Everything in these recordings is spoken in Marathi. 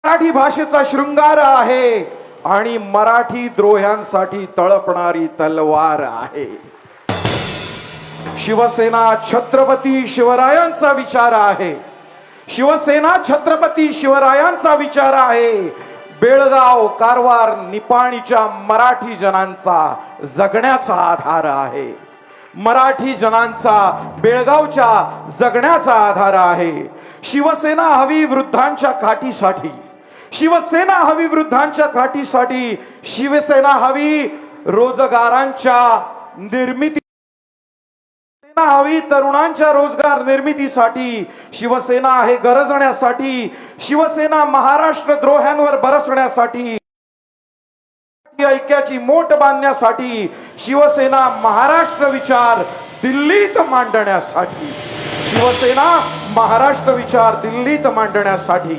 मराठी भाषेचा शृंगार आहे आणि मराठी द्रोह्यांसाठी तळपणारी तलवार आहे. शिवसेना छत्रपती शिवरायांचा विचार आहे. शिवसेना छत्रपती शिवरायांचा विचार आहे. बेळगाव, कारवार, निपाणीच्या मराठी जनांचा जगण्याचा आधार आहे. मराठी जनांचा बेळगावच्या जगण्याचा आधार आहे. शिवसेना हवी वृद्धांच्या काठीसाठी. शिवसेना हवी वृद्धांच्या काठीसाठी. शिवसेना हवी रोजगारांच्या निर्मिती हवी तरुणांच्या रोजगार निर्मितीसाठी. शिवसेना आहे गरजण्यासाठी. शिवसेना महाराष्ट्र द्रोह्यांवर बरसण्यासाठी. ऐक्याची मोठ बांधण्यासाठी. शिवसेना महाराष्ट्र विचार दिल्लीत मांडण्यासाठी. शिवसेना महाराष्ट्र विचार दिल्लीत मांडण्यासाठी.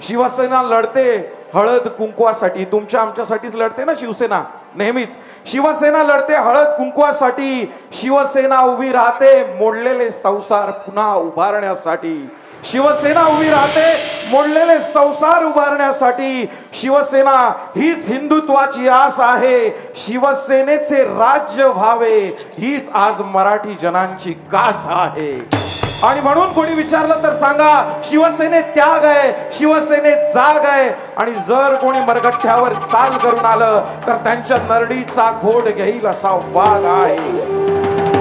शिवसेना लढते हळद कुंकवासाठी. तुमच्या आमच्यासाठीच लढते ना शिवसेना नेहमीच. शिवसेना लढते हळद कुंकवासाठी. शिवसेना उभी राहते मोडलेले संसार पुन्हा उभारण्यासाठी. शिवसेना उभी राहते मोडलेले संसार उभारण्यासाठी. शिवसेना हीच हिंदुत्वाची आस आहे. शिवसेनेचे राज्य व्हावे हीच आज मराठी जनांची कास आहे. आणि म्हणून कोणी विचारलं तर सांगा शिवसेनेत त्याग आहे, शिवसेनेत जाग आहे. आणि जर कोणी मरगठ्यावर चाल करून आलं तर त्यांच्या नरडीचा घोड घेईल असा वाघ आहे.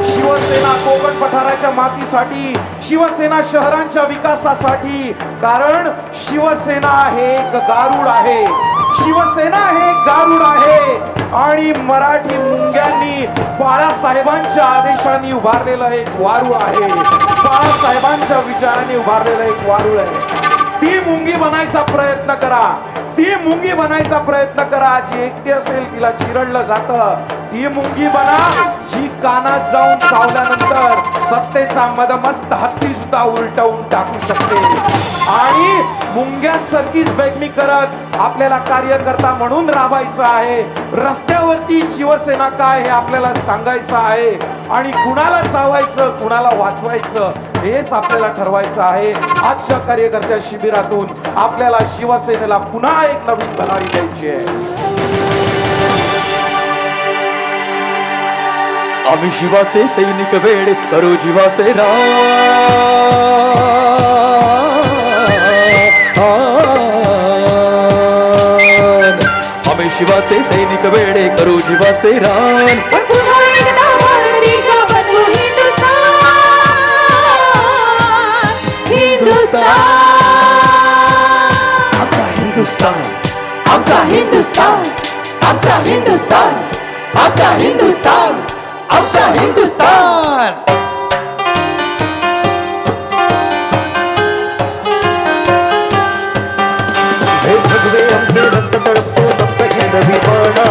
शिवसेना कोकण पठाराच्या मातीसाठी. शिवसेना शहरांच्या विकासासाठी. कारण शिवसेना हे एक गारुड आहे. शिवसेना हे एक गारुड आहे. आणि मराठी मुंग्यांनी बाळासाहेबांच्या आदेशाने उभारलेलं एक वारूळ आहे. बाळासाहेबांच्या विचाराने उभारलेलं एक वारूळ आहे. ती मुंगी बनायचा प्रयत्न करा. ती मुंगी बनायचा प्रयत्न करा. जी एकटी असेल तिला चिरडलं जातं. ती मुंगी बना जी कानात जाऊन चावल्यानंतर सत्तेचा मदमस्त हत्ती सुद्धा उलटवून टाकू शकते. आणि मुंग्यांसारखीच बेगमी करत आपल्याला कार्यकर्ता म्हणून राबायचं आहे. रस्त्यावरती शिवसेना काय हे आपल्याला सांगायचं आहे. आणि कुणाला चावायचं कुणाला वाचवायचं हेच आपल्याला ठरवायचं आहे. आजच्या कार्यकर्त्या शिबिरातून आपल्याला शिवसेनेला पुन्हा एक नवीन भरारी द्यायची आहे. आम्ही शिवाचे सैनिक वेडे करू जीवाचे रान. आम्ही शिवाचे सैनिक वेडे करू जीवाचे रान. आमचा हिंदुस्तान, आमचा हिंदुस्तान, आमचा हिंदुस्तान, आमचा हिंदुस्तान, आमचा हिंदुस्तान. हे भगवे आमचे रक्त तळपतो सप्त हिंदवी बाणा.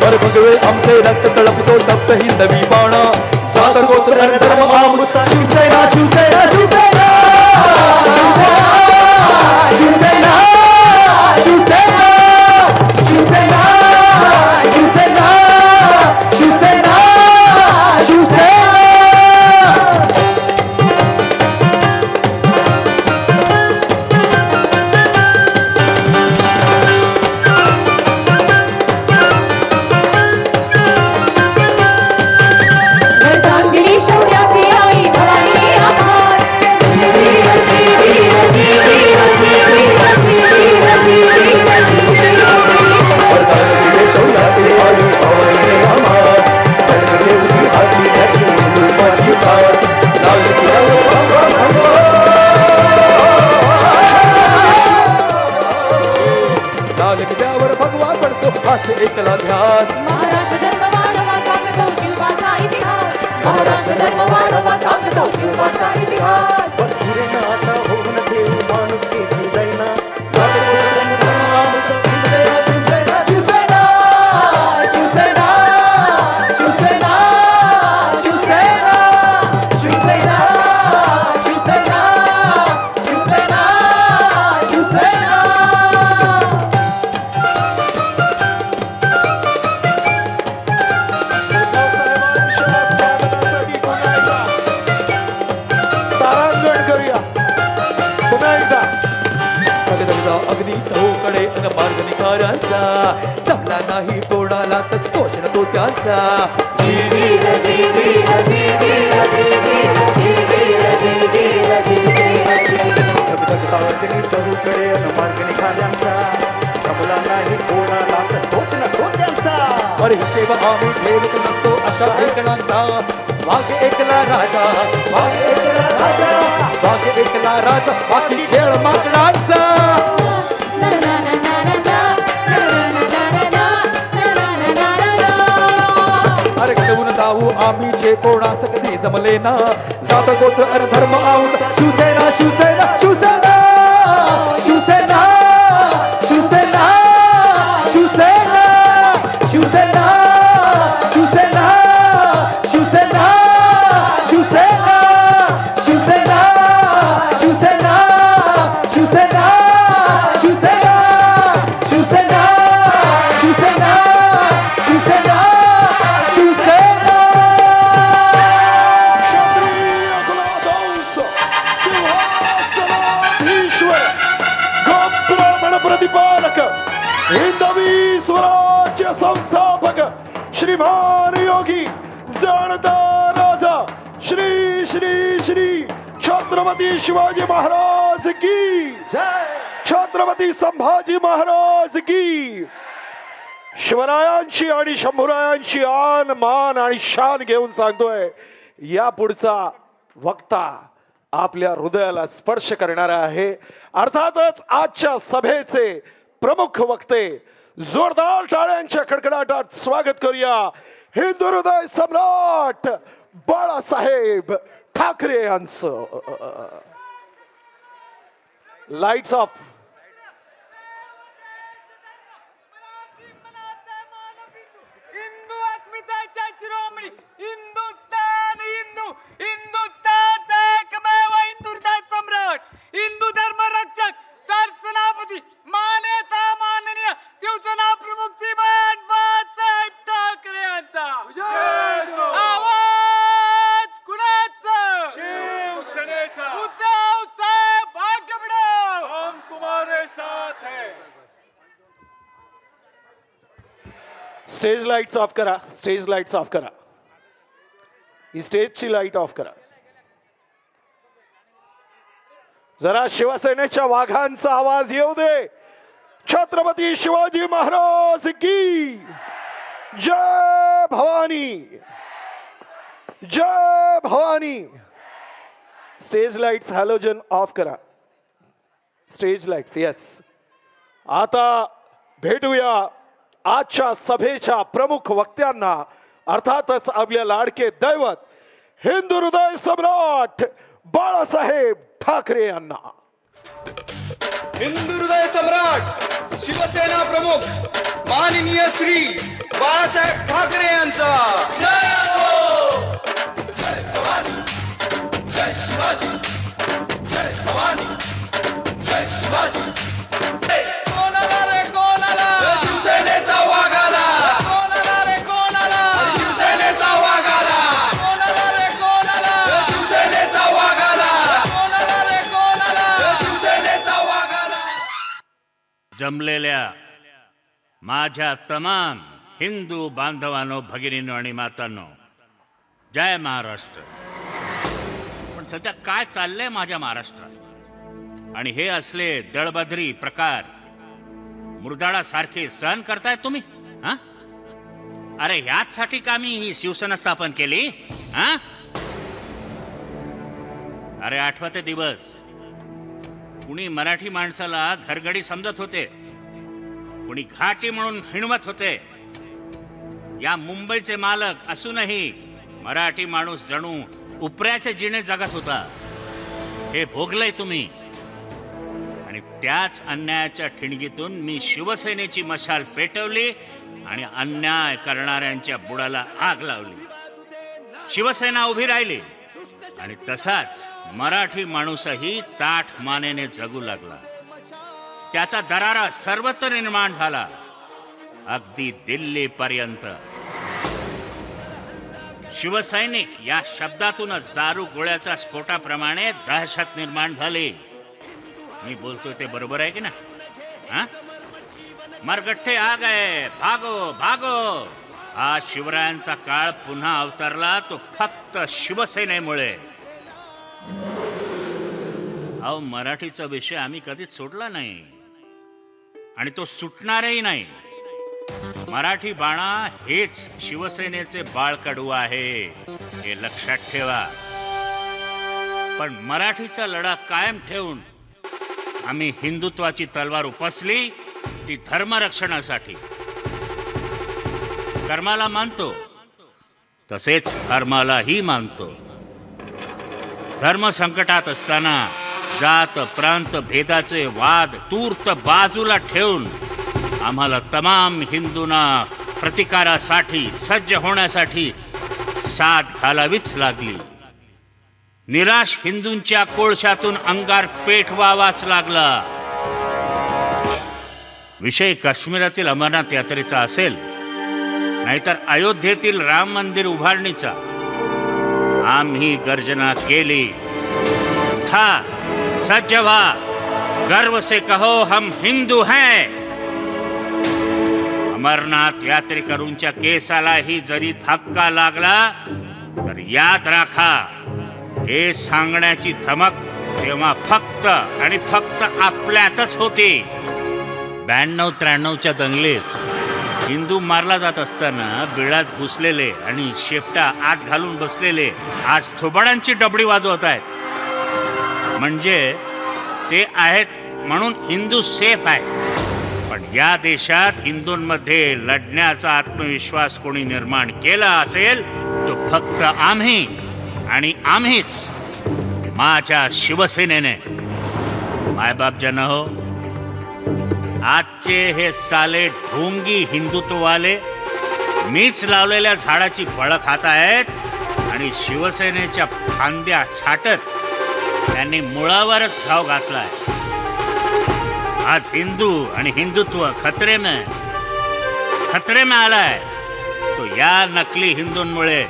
पर भगवे आमचे रक्त तळपतो सप्त हिंदवी बाणा. जात गोत्र धर्म अमृता शिवसेना शिवसेना शिवसेना शिवसेना शिवसेना शिवसेना शिवसेना शिवसेना शिवसेना. श्रद्धांजली शौर्याचे आई पुन्हा एकदा दगदगदा अग्नी चहूकडे अन मार्ग निखाऱ्यांचा जमला नाही कोणाला तर तोच न तो त्यांचा दगदगता अग्नी चहूकडे अन मार्ग निघाल्यांचा जमला नाही कोणाला तर तोच न तो त्यांचा अरे हिशेब आम्ही ठेवत नसतो अशा ठिकाणांचा वाघ एकला राजा वाघ एकला राजा वाघ एकला राजा बाकी खेळ माकडांचा अरे घेऊन जाऊ आम्ही जे कोणास कधी जमले ना जात गोत्र अन धर्म आऊस शिवसेना शिवसेना शिवसेना शिवसेना शिवसेना शिवसेना शिवसेना शिवसेना शिवसेना शिवसेना शिवसेना शिवसेना शिवसेना शिवसेना शिवसेना शिवसेना शिवसेना शिवसेना क्षत्रिय कुलाधंस सिंहासनाधीश्वर गोब्राह्मण प्रतिपालक हिंदवी स्वराज्य संस्थापक श्रीमान योगी जाणता राजा श्री श्री श्री छत्रपती शिवाजी महाराज की जय छत्रपती संभाजी महाराज की शिवरायांची आणि शंभूरायांची आन मान आणि शान घेऊन सांगतोय या पुढचा वक्ता आपल्या हृदयाला स्पर्श करणारा आहे. अर्थातच आजच्या सभेचे प्रमुख वक्ते जोरदार टाळ्यांच्या कडकडाटात स्वागत करूया हिंदू हृदय सम्राट बाळासाहेब ठाकरे यांचं. Lights off. हिंदू अस्मितेच्या शिरोमणी हिंदुस्तान हिंदू हिंदुस्तान एकमेव हिंदू हृदय सम्राट हिंदू धर्म रक्षक सरसेनापती मान्यता माननीय शिवसेना प्रमुख श्रीमान बाळासाहेब ठाकरे यांचा आवाज कुणाचा शिवसेनेचा. उद्धव साहेब भाग्य बढाओ. हम तुम्हारे साथ है. स्टेज लाईट्स ऑफ करा. स्टेज लाईट्स ऑफ करा. ही स्टेजची लाईट ऑफ करा. जरा शिवसेनेच्या वाघांचा आवाज येऊ दे. छत्रपती शिवाजी महाराज की जय भवानी. जय Bhavani. Stage lights halogen off करा. Stage lights yes. आता भेटूया आजच्या सभेच्या प्रमुख वक्त्यांना. अर्थातच आपल्या लाडके दैवत हिंदू हृदय सम्राट बाळासाहेब ठाकरे यांना. हिंदू हृदय सम्राट शिवसेना प्रमुख माननीय श्री बाळासाहेब ठाकरे यांचा जय हो. जय भवानी जय शिवाजी जय भवानी जय शिवाजी. कोणाला रे कोणाला शिवसेनेचा वाघ आला. कोणाला रे कोणाला शिवसेनेचा वाघ आला. कोणाला रे कोणाला शिवसेनेचा वाघ आला. कोणाला रे कोणाला शिवसेनेचा वाघ आला. जमलेल्या माझ्या तमाम हिंदू बांधवांनो भगिनींनो आणि मातांनो जय महाराष्ट्र. पण सध्या काय चाललंय माझ्या महाराष्ट्रात आणि हे असले दळबद्री प्रकार मुरदाळासारखे सहन करताय तुम्ही हा? अरे ह्याचसाठी का मी ही शिवसेना स्थापन केली हा? अरे आठवते दिवस कुणी मराठी माणसाला घरगडी समजत होते, कुणी घाटी म्हणून हिणवत होते. या मुंबईचे मालक असूनही मराठी माणूस जणू उपऱ्याचे जिणे जगत होता. हे भोगलंय तुम्ही. आणि त्याच अन्यायाच्या ठिणगीतून मी शिवसेनेची मशाल पेटवली आणि अन्याय करणाऱ्यांच्या बुडाला आग लावली. शिवसेना उभी राहिली आणि तसाच मराठी माणूसही ताठ मानेने जगू लागला. त्याचा दरारा सर्वत्र निर्माण झाला, अगदी दिल्लीपर्यंत. शिवसैनिक या शब्दातूनच दारू गोळ्याच्या स्फोटाप्रमाणे दहशत निर्माण झाली. मी बोलतोय ते बरोबर आहे की ना? हा? मरगठ्ठे आ गए, भागो भागो. हा शिवरायांचा काळ पुन्हा अवतरला, तो फक्त शिवसेनेमुळे. अहो, मराठीचा विषय आम्ही कधीच सोडला नाही आणि तो सुटणारही नाही. मराठी बाणा हेच शिवसेनेचे बाळकडू आहे, हे लक्षात ठेवा. पण मराठीचा लढा कायम ठेवून आम्ही हिंदुत्वाची तलवार उपसली, ती धर्मरक्षणासाठी. कर्माला मानतो तसेच धर्मालाही मानतो. धर्म संकटात असताना जात प्रांत भेदाचे वाद तूर्त बाजूला ठेवून आम्हाला तमाम हिंदूंना प्रतिकारासाठी सज्ज होण्यासाठी साथ घालावीच लागली. निराश हिंदूंच्या कोळशातून अंगार पेटवावाच लागला. विषय काश्मीरातील अमरनाथ यात्रेचा असेल, नाहीतर अयोध्येतील राम मंदिर उभारणीचा, आम्ही गर्जना केली. उठा, सज्ज व्हा, गर्व से कहो हम हिंदू हैं. अमरनाथ यात्रेकरूंच्या केसालाही जरी धक्का लागला तर याद राखा, हे सांगण्याची धमक तेव्हा फक्त आणि फक्त आपल्यातच होती. 92-93च्या दंगलीत हिंदू मारला जात असताना बिळात घुसलेले आणि शेपटा आत घालून बसलेले आज थोबाडांची डबडी वाजवत आहेत. म्हणजे ते आहेत म्हणून हिंदू सेफ आहे. पण या देशात हिंदूंमध्ये लढण्याचा आत्मविश्वास कोणी निर्माण केला असेल तो फक्त आम्ही आणि आम्हीच, माझ्या शिवसेनेने. मायबाप जन हो, आजचे हे साले ढोंगी हिंदुत्ववाले मीच लावलेल्या झाडाची फळं खात आहेत आणि शिवसेनेच्या फांद्या छाटत त्यांनी मुळावरच घाव घातलाय. आज हिंदू आणि हिंदुत्व खतरे में आलाय, तो या नकली हिंदूंमुळे.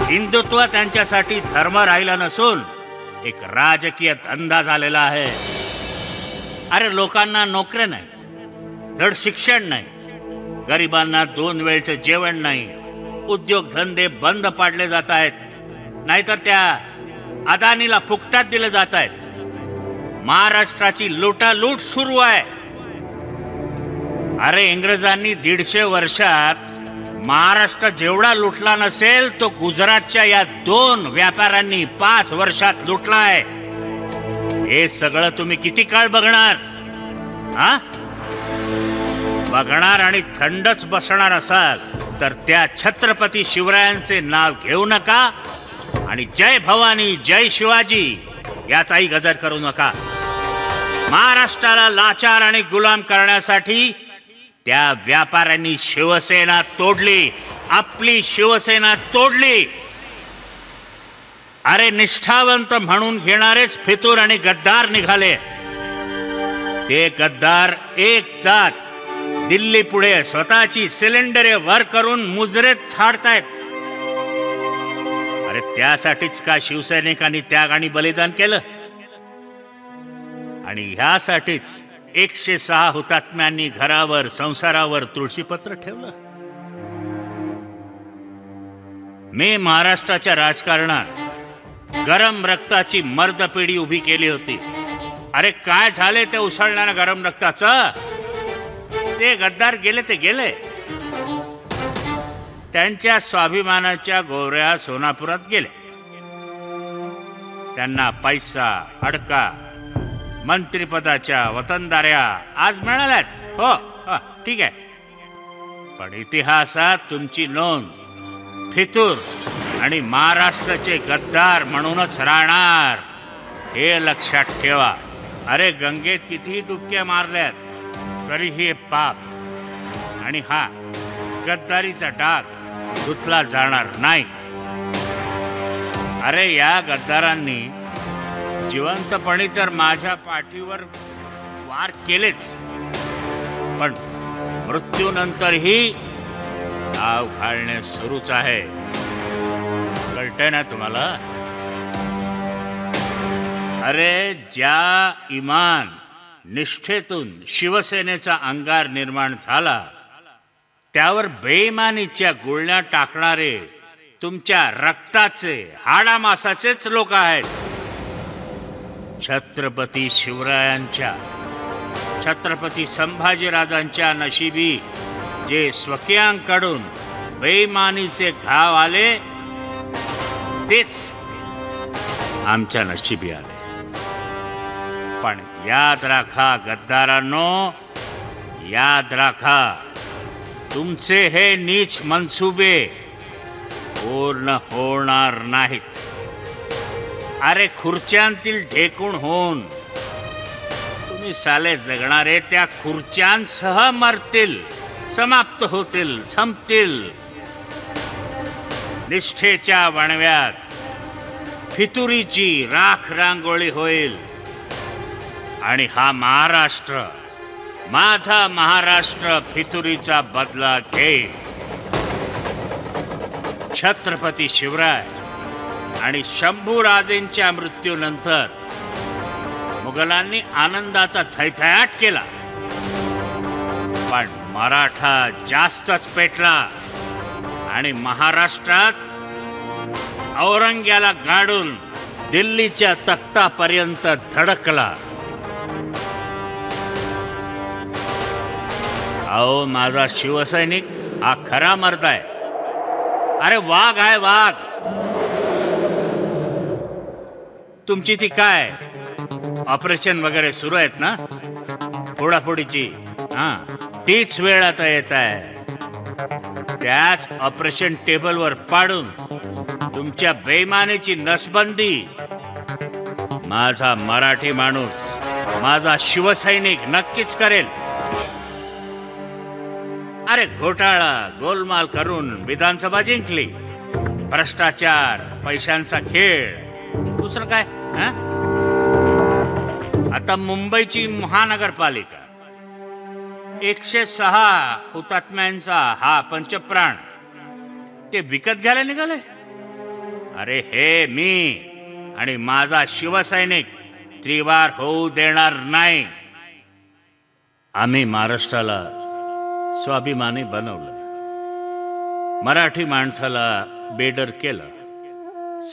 हिंदुत्व त्यांच्यासाठी धर्म राहिला नसून एक राजकीय धंदा झालेला आहे. अरे, लोकांना नोकऱ्या नाहीत, धड शिक्षण नाही, गरिबांना 2 वेळचं जेवण नाही, उद्योगधंदे बंद पाडले जात आहेत, नाहीतर त्या अदानीला फुकटात दिले जात आहेत. महाराष्ट्राची लुटालूट सुरू आहे. अरे, इंग्रजांनी 150 वर्षात महाराष्ट्र जेवढा लुटला नसेल तो गुजरातच्या या 2 व्यापाऱ्यांनी 5 वर्षात लुटलाय. हे सगळं तुम्ही किती काळ बघणार? हा, बघणार आणि थंडच बसणार असाल तर त्या छत्रपती शिवरायांचे नाव घेऊ नका आणि जय भवानी जय शिवाजी याचाही गजर करू नका. महाराष्ट्राला लाचार आणि गुलाम करण्यासाठी त्या व्यापाऱ्यांनी शिवसेना तोडली, आपली शिवसेना तोडली. अरे, निष्ठावंत म्हणून घेणारेच फितूर आणि गद्दार निघाले. ते गद्दार एक जात दिल्ली पुढे स्वतःची सिलेंडरे वर करून मुजरेत छाडतायत. अरे, त्यासाठीच का शिवसैनिकांनी त्याग आणि बलिदान केलं? आणि ह्यासाठीच 106 हुतात्म्यांनी घरावर संसारावर तुळशीपत्र ठेवलं. मी महाराष्ट्राच्या राजकारणात गरम रक्ताची मर्दपिढी उभी केली होती. अरे, काय झाले ते उसळण्यानं गरम रक्ताचं? ते गद्दार गेले ते गेले. त्यांच्या स्वाभिमानाच्या गोऱ्या सोनापुरात गेले. त्यांना पैसा, अडका, मंत्रिपदाच्या वतनदाऱ्या आज मिळाल्यात. हो, ठीक आहे. पण इतिहासात तुमची नोंद फितूर आणि महाराष्ट्राचे गद्दार म्हणूनच राहणार, हे लक्षात ठेवा. अरे, गंगेत कितीही डुबक्या मारल्यात तरी हे पाप आणि हा गद्दारीचा डाग धुतला जाणार नाही. अरे, या गद्दारांनी जिवंतपणी तर माझ्या पाठीवर वार केलेच, पण मृत्यूनंतरही डाव घालणे सुरूच आहे. कळतंय ना तुम्हाला? अरे ज्या इमान निष्ठेतून शिवसेनेचा अंगार निर्माण झाला त्यावर बेईमानीच्या गुळण्या टाकणारे तुमच्या रक्ताचे हाडामासाचेच लोक आहेत. छत्रपती शिवरायांच्या छत्रपती संभाजीराजांच्या नशिबी जे स्वकीयांकडून बेईमानीचे घाव आले तेच आमच्या नशिबी आले. पण याद राखा गद्दारांनो, याद राखा, तुमचे हे नीच मनसुबे पूर्ण होणार नाहीत. अरे खुर्च्यांतील ढेकूण होऊन तुम्ही साले जगणारे त्या खुर्च्यांसह मरतील, समाप्त होतील, संपतील. निष्ठेच्या वणव्यात फितुरीची राख रांगोळी होईल आणि हा महाराष्ट्र, माझा महाराष्ट्र फितुरीचा बदला घेईल. छत्रपती शिवराय आणि शंभूराजेंच्या मृत्यूनंतर मुघलांनी आनंदाचा थैथयाट केला, पण मराठा जास्तच पेटला आणि महाराष्ट्रात औरंग्याला गाडून दिल्लीच्या तख्तापर्यंत धडकला. अहो माझा शिवसैनिक हा खरा मर्द आहे. अरे वाघ आहे वाघ. तुमची ती काय ऑपरेशन वगैरे सुरू आहेत ना फोडाफोडीची, तीच वेळ आता येत आहे. त्याच ऑपरेशन टेबलवर पाडून तुमच्या बेईमानीची नसबंदी माझा मराठी माणूस, माझा शिवसैनिक नक्कीच करेल. अरे घोटाळा गोलमाल करून विधानसभा जिंकली, भ्रष्टाचार, पैशांचा खेळ, दुसरं काय? आता मुंबईची महानगरपालिका 106 हुतात्म्यांचा हा पंचप्राण ते विकत घ्यायला निघाले. अरे हे मी आणि माझा शिवसैनिक त्रिवार होऊ देणार नाही. आम्ही महाराष्ट्राला स्वाभिमानी बनवलं, मराठी माणसाला बेडर केलं.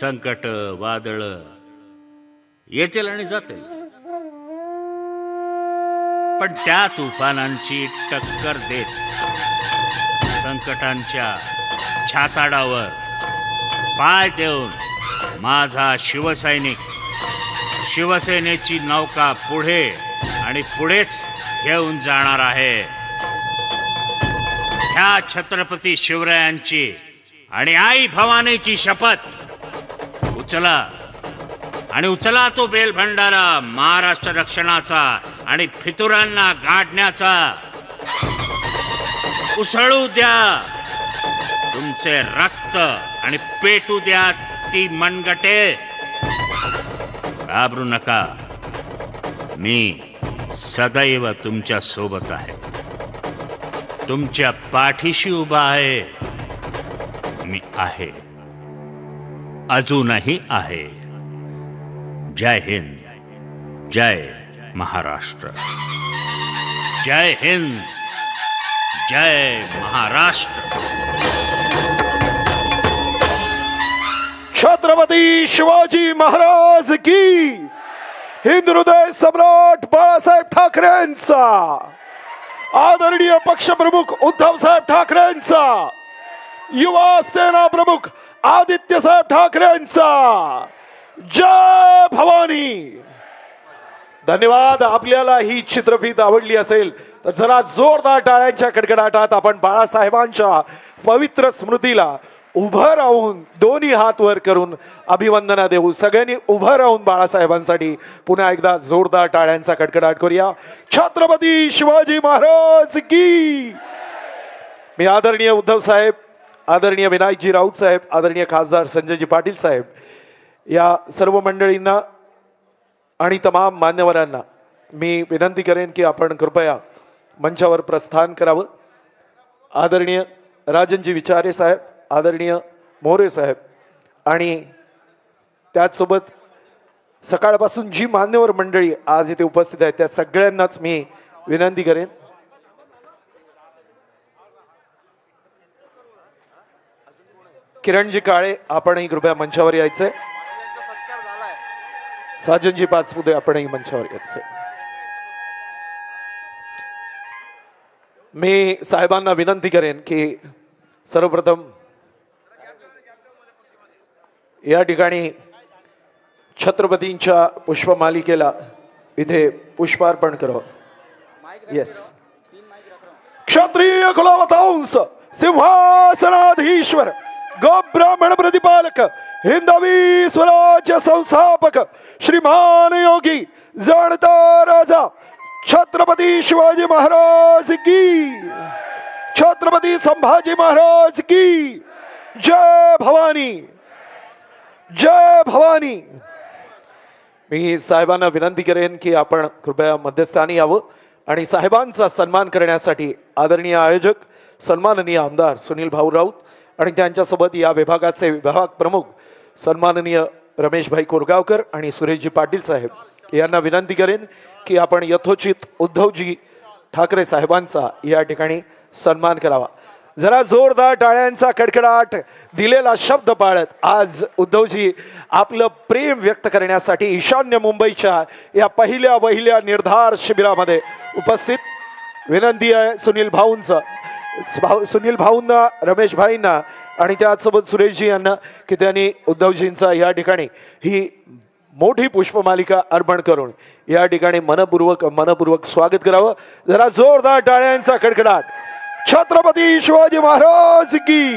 संकट वादळ येतील आणि जातील, पण त्या तुफानांची टक्कर देत संकटांच्या छाताडावर पाय देऊन माझा शिवसैनिक शिवसेनेची नौका पुढे आणि पुढेच घेऊन जाणार आहे. ह्या छत्रपती शिवरायांची आणि आई भवानीची शपथ उचला आणि उचला तो बेलभंडारा महाराष्ट्र रक्षणाचा आणि फितुरांना गाडण्याचा. उसळू द्या तुमचे रक्त आणि पेटू द्या ती मनगटे. घाबरू नका, मी सदैव तुमच्या सोबत आहे, तुमच्या पाठीशी उभा आहे. मी आहे, अजूनही आहे. जय हिंद, जय महाराष्ट्र. जय हिंद, जय महाराष्ट्र. छत्रपती शिवाजी महाराज की, हिंद हृदय सम्राट बाळासाहेब ठाकरेंचा, आदरणीय पक्षप्रमुख उद्धव साहेब ठाकरेंचा, युवा सेना प्रमुख आदित्य साहेब ठाकरेंचा. जय भवानी. धन्यवाद. आपल्याला ही चित्रफित आवडली असेल तर जरा जोरदार टाळ्यांच्या कडकडाटात आपण बाळासाहेबांच्या पवित्र स्मृतीला उभं राहून दोन्ही हात वर करून अभिवंदना देऊ. सगळ्यांनी उभं राहून बाळासाहेबांसाठी पुन्हा एकदा जोरदार टाळ्यांचा कडकडाट करूया. छत्रपती शिवाजी महाराज की. मी आदरणीय उद्धव साहेब, आदरणीय विनायकजी राऊत साहेब, आदरणीय खासदार संजयजी पाटील साहेब या सर्व मंडळींना आणि तमाम मान्यवरांना मी विनंती करेन की आपण कृपया मंचावर प्रस्थान करावं. आदरणीय राजनजी विचारे साहेब, आदरणीय मोरे साहेब आणि त्याचसोबत सकाळपासून जी मान्यवर मंडळी आज इथे उपस्थित आहेत त्या सगळ्यांनाच मी विनंती करेन, किरणजी काळे आपणही कृपया मंचावर यायचंय. साजनजी पाचपुते आपणही मंचावर यायचंय. मी साहेबांना विनंती करेन की सर्वप्रथम या ठिकाणी छत्रपतींच्या पुष्पमालिकेला इथे पुष्पार्पण करावं. येस. क्षत्रिय कुलवंश सिंहासनाधीश्वर गोब्राह्मण प्रतिपालक हिंदवी स्वराज्य संस्थापक श्रीमान योगी जाणता राजा छत्रपती शिवाजी महाराज की, छत्रपती संभाजी महाराज की जय भवानी, जय भवानी. मी साहेबांना विनंती करेन की आपण कृपया मध्यस्थानी यावं आणि साहेबांचा सन्मान करण्यासाठी आदरणीय आयोजक सन्माननीय आमदार सुनील भाऊ राऊत आणि त्यांच्यासोबत या विभागाचे विभाग प्रमुख सन्माननीय रमेशभाई कोरगावकर आणि सुरेशजी पाटील साहेब यांना विनंती करेन की आपण यथोचित उद्धवजी ठाकरे साहेबांचा या ठिकाणी सन्मान करावा. जरा जोरदार टाळ्यांचा कडकडाट दिलेला शब्द पाळत आज उद्धवजी आपलं प्रेम व्यक्त करण्यासाठी ईशान्य मुंबईच्या या पहिल्या वहिल्या निर्धार शिबिरामध्ये उपस्थित. विनंती आहे सुनील भाऊंना, रमेश भाईंना आणि त्याचसोबत सुरेशजी यांना की त्यांनी उद्धवजींचा या ठिकाणी ही मोठी पुष्पमालिका अर्पण करून या ठिकाणी मनपूर्वक स्वागत करावं. जरा जोरदार टाळ्यांचा कडकडाट. छत्रपती शिवाजी महाराज की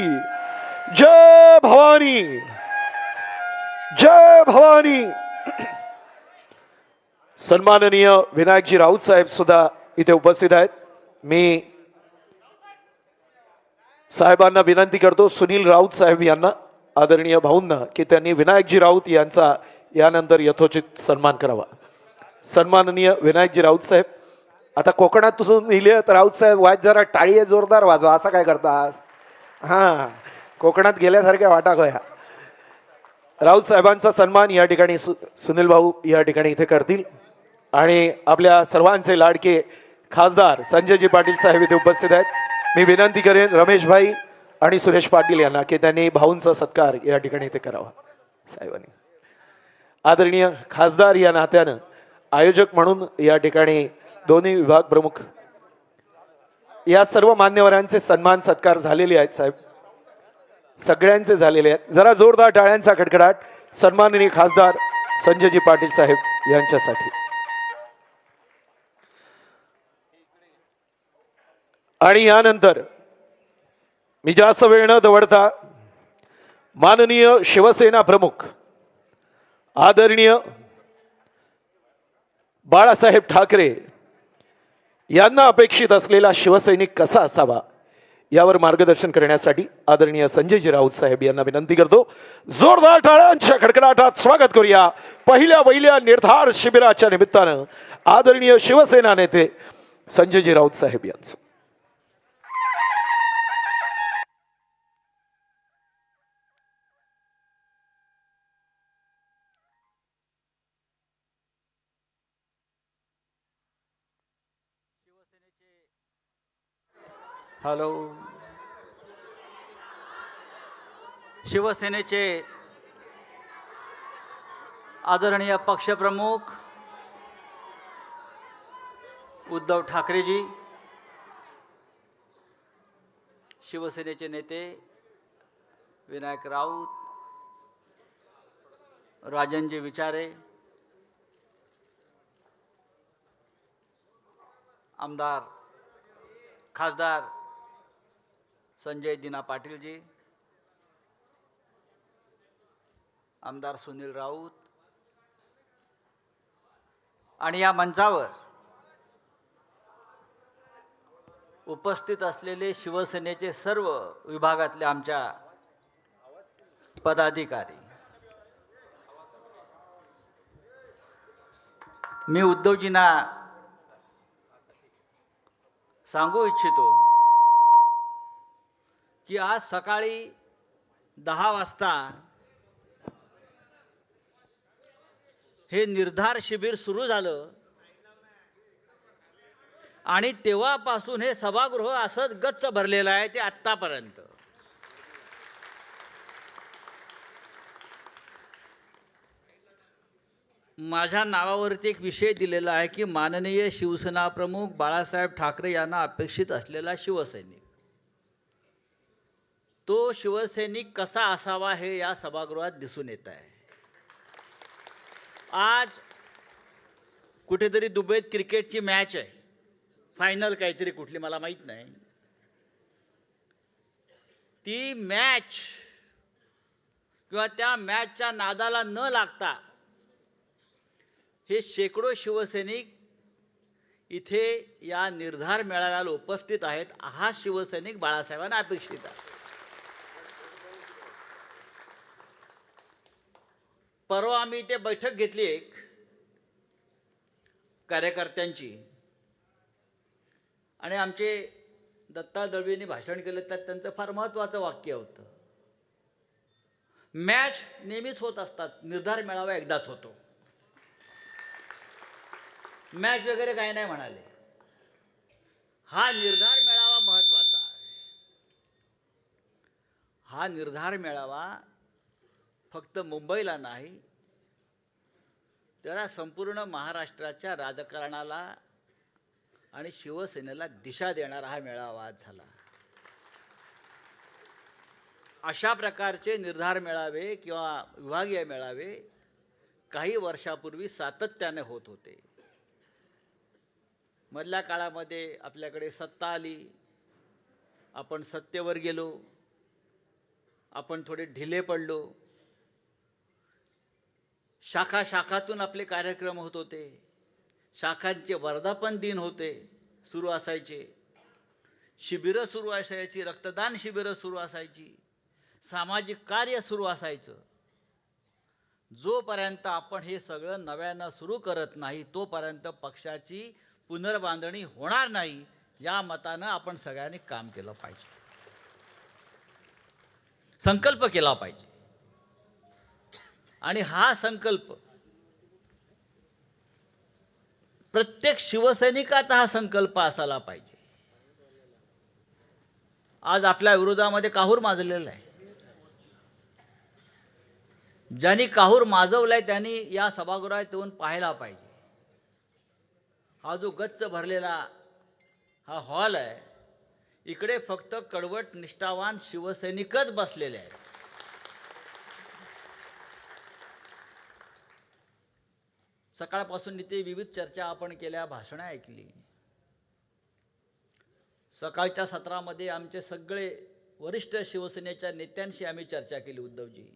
जय भवानी, जय भवानी. सन्माननीय विनायकजी राऊत साहेब सुद्धा इथे उपस्थित आहेत. मी साहेबांना विनंती करतो, सुनील राऊत साहेब यांना, आदरणीय भाऊंना, की त्यांनी विनायकजी राऊत यांचा यानंतर यथोचित सन्मान करावा. सन्माननीय विनायकजी राऊत साहेब, आता कोकणात तुझं लिहिले तर राऊत साहेब वाज जरा टाळी जोरदार वाजवा. असं काय करतास? हा, कोकणात गेल्यासारख्या वाटा गोया. राऊत साहेबांचा सन्मान या ठिकाणी सुनील भाऊ या ठिकाणी इथे करतील आणि आपल्या सर्वांचे लाडके खासदार संजयजी पाटील साहेब इथे उपस्थित आहेत. मी विनंती करेन रमेश भाई आणि सुरेश पाटील यांना की त्यांनी भाऊंचा सत्कार या ठिकाणी इथे करावा. साहेबांनी आदरणीय खासदार या नात्यानं आयोजक म्हणून या ठिकाणी दोन्ही विभाग प्रमुख या सर्व मान्यवरांचे सन्मान सत्कार झालेले आहेत. साहेब सगळ्यांचे झालेले आहेत. जरा जोरदार टाळ्यांचा कडकडाट सन्माननीय खासदार संजयजी पाटील साहेब यांच्यासाठी. आणि यानंतर मी जास्त वेळ न दवडता माननीय शिवसेना प्रमुख आदरणीय बाळासाहेब ठाकरे यांना अपेक्षित असलेला शिवसैनिक कसा असावा यावर मार्गदर्शन करण्यासाठी आदरणीय संजयजी राऊत साहेब यांना विनंती करतो. जोरदार टाळ्यांच्या कडकडाटात स्वागत करूया पहिल्या वहिल्या निर्धार शिबिराच्या निमित्तानं आदरणीय शिवसेना नेते संजयजी राऊत साहेब यांचं. हॅलो. शिवसेनेचे आदरणीय पक्षप्रमुख उद्धव ठाकरेजी, शिवसेनेचे नेते विनायक राऊत, राजनजी विचारे, आमदार खासदार संजय दिना पाटीलजी, आमदार सुनील राऊत आणि या मंचावर उपस्थित असलेले शिवसेनेचे सर्व विभागातले आमच्या पदाधिकारी, मी उद्धवजींना सांगू इच्छितो की आज सकाळी 10 वाजता हे निर्धार शिबिर सुरू झालं आणि तेव्हापासून हे सभागृह असंच गच्च भरलेलं आहे ते आत्तापर्यंत. माझ्या नावावरती एक विषय दिलेला आहे की माननीय शिवसेना प्रमुख बाळासाहेब ठाकरे यांना अपेक्षित असलेला शिवसैनिक. तो शिवसैनिक कसा असावा हे या सभागृहात दिसून येत आहे. आज कुठेतरी दुबईत क्रिकेटची मॅच आहे, फायनल काहीतरी कुठली मला माहीत नाही. ती मॅच किंवा त्या मॅचच्या नादाला न लागता हे शेकडो शिवसैनिक इथे या निर्धार मेळाव्याला उपस्थित आहेत. हा शिवसैनिक बाळासाहेबांना अपेक्षित आहे. परवा आम्ही इथे बैठक घेतली एक कार्यकर्त्यांची आणि आमचे दत्ता दळवींनी भाषण केलं. त्यात त्यांचं फार महत्त्वाचं वाक्य होतं, मॅच नेहमीच होत असतात, निर्धार मेळावा एकदाच होतो. मॅच वगैरे काही नाही म्हणाले. हा निर्धार मेळावा महत्त्वाचा आहे. हा निर्धार मेळावा फक्त मुंबईला नाही तर संपूर्ण महाराष्ट्राच्या राजकारणाला आणि शिवसेनेला दिशा देणारा हा मेळावा आज झाला. अशा प्रकारचे निर्धार मेळावे किंवा विभागीय मेळावे काही वर्षापूर्वी सातत्याने होत होते. मधल्या काळामध्ये आपल्याकडे सत्ता आली, आपण सत्तेवर गेलो, आपण थोडे ढिले पडलो. शाखा शाखातून आपले कार्यक्रम होत होते, शाखांचे वर्धापन दिन होते सुरू असायचे, शिबिरं सुरू असायची, रक्तदान शिबिरं सुरू असायची, सामाजिक कार्य सुरू असायचं. जोपर्यंत आपण हे सगळं नव्यानं सुरू करत नाही तोपर्यंत पक्षाची पुनर्बांधणी होणार नाही. या मतानं आपण सगळ्यांनी काम केलं पाहिजे, संकल्प केला पाहिजे. आणि हा संकल्प प्रत्येक शिवसैनिकाचा हा संकल्प असायला पाहिजे. आज आपल्या विरोधामध्ये काहूर माजलेला आहे. ज्यांनी काहूर माजवलाय त्यांनी या सभागृहात येऊन पाहायला पाहिजे. हा जो गच्च भरलेला हा हॉल आहे, इकडे फक्त कडवट निष्ठावान शिवसैनिकच बसलेले आहेत. सकाळपासून इथे विविध चर्चा आपण केल्या, भाषणं ऐकली. सकाळच्या सत्रामध्ये आमचे सगळे वरिष्ठ शिवसेनेच्या नेत्यांशी आम्ही चर्चा केली. उद्धवजी,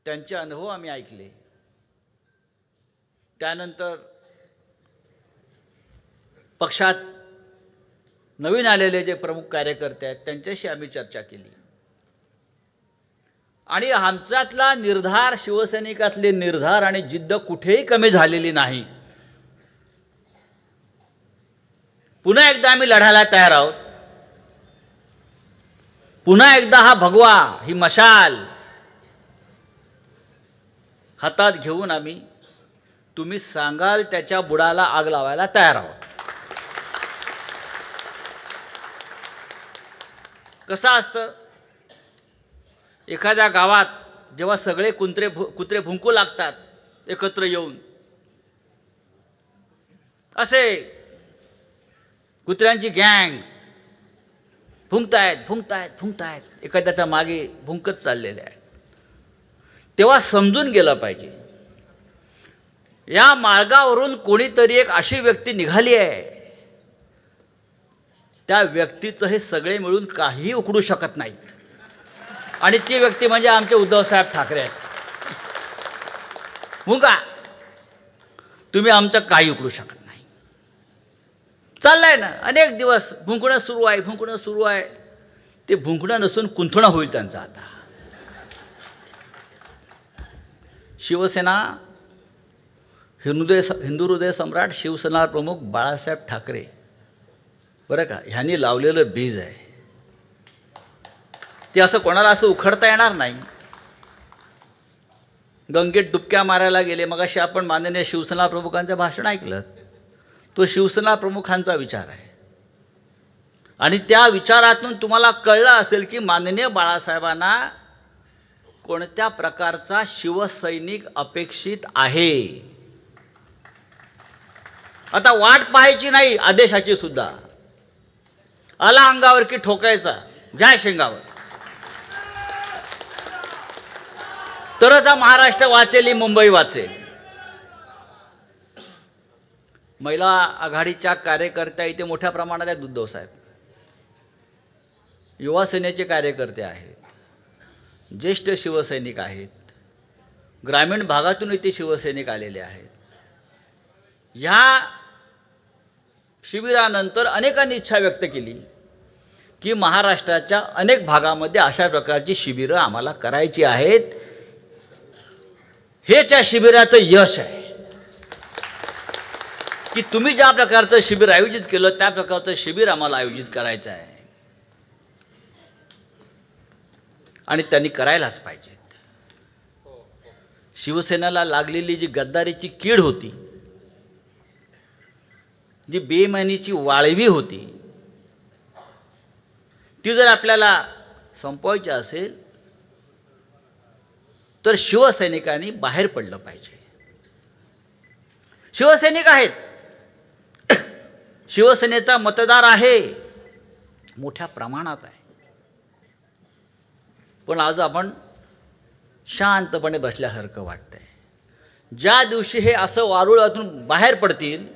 त्यांचे अनुभव आम्ही ऐकले. त्यानंतर पक्षात नवीन आलेले जे प्रमुख कार्यकर्ते आहेत त्यांच्याशी आम्ही चर्चा केली. आणि आमच्यातला निर्धार, शिवसैनिकातले निर्धार आणि जिद्द कुठेही कमी झालेली नाही. पुन्हा एकदा आम्ही लढायला तयार आहोत. पुन्हा एकदा हा भगवा, ही मशाल हातात घेऊन आम्ही तुम्ही सांगाल त्याच्या बुडाला आग लावायला तयार आहोत. कसं असतं, एखाद्या गावात जेव्हा सगळे कुत्रे भुंकू लागतात एकत्र येऊन, असे कुत्र्यांची गँग भुंकतायत एखाद्याच्या मागे भुंकत चाललेले आहे, तेव्हा समजून गेलं पाहिजे या मार्गावरून कोणीतरी एक अशी व्यक्ती निघाली आहे, त्या व्यक्तीचं हे सगळे मिळून काहीही उकडू शकत नाहीत. आणि ती व्यक्ती म्हणजे आमचे उद्धवसाहेब ठाकरे आहेत. मुंगा, तुम्ही आमचं काही उकडू शकत नाही. चाललंय ना अनेक दिवस भुंकणं सुरू आहे. ते भुंकणं नसून कुंथणं होईल त्यांचं आता. शिवसेना, हिंदू हृदय सम्राट शिवसेना प्रमुख बाळासाहेब ठाकरे, बरं का, ह्यांनी लावलेलं बीज आहे. ते असं कोणाला असं उखडता येणार नाही. गंगेत डुबक्या मारायला गेले. मगाशी आपण माननीय शिवसेना प्रमुखांचं भाषण ऐकलं. तो शिवसेना प्रमुखांचा विचार आहे आणि त्या विचारातून तुम्हाला कळलं असेल की माननीय बाळासाहेबांना कोणत्या प्रकारचा शिवसैनिक अपेक्षित आहे. आता वाट पाहायची नाही आदेशाची सुद्धा. आला अंगावर की ठोकायचा, घ्या शेंगावर. तरच हा महाराष्ट्र वाचेल, ही मुंबई वाचेल. महिला आघाडीच्या कार्यकर्त्या इथे मोठ्या प्रमाणात आहेत. उद्धव साहेब युवा सेनेचे कार्यकर्ते आहेत, ज्येष्ठ शिवसैनिक आहेत, ग्रामीण भागातून इथे शिवसैनिक आलेले आहेत. ह्या शिबिरानंतर अनेकांनी इच्छा व्यक्त केली की महाराष्ट्राच्या अनेक भागामध्ये अशा प्रकारची शिबिरं आम्हाला करायची आहेत. हेच या शिबिराचं यश आहे की तुम्ही ज्या प्रकारचं शिबिर आयोजित केलं त्या प्रकारचं शिबिर आम्हाला आयोजित करायचं आहे आणि त्यांनी करायलाच पाहिजे. शिवसेनेला लागलेली जी गद्दारीची कीड होती, जी बेईमानीची वाळवी होती, ती जर आपल्याला संपवायची असेल तर शिवसैनिकांनी बाहेर पडलं पाहिजे. शिवसैनिक आहेत, शिवसेनेचा मतदार आहे, मोठ्या प्रमाणात आहे. पण आज आपण शांतपणे बसल्यासारखं वाटतंय. ज्या दिवशी हे असं वारुळातून बाहेर पडतील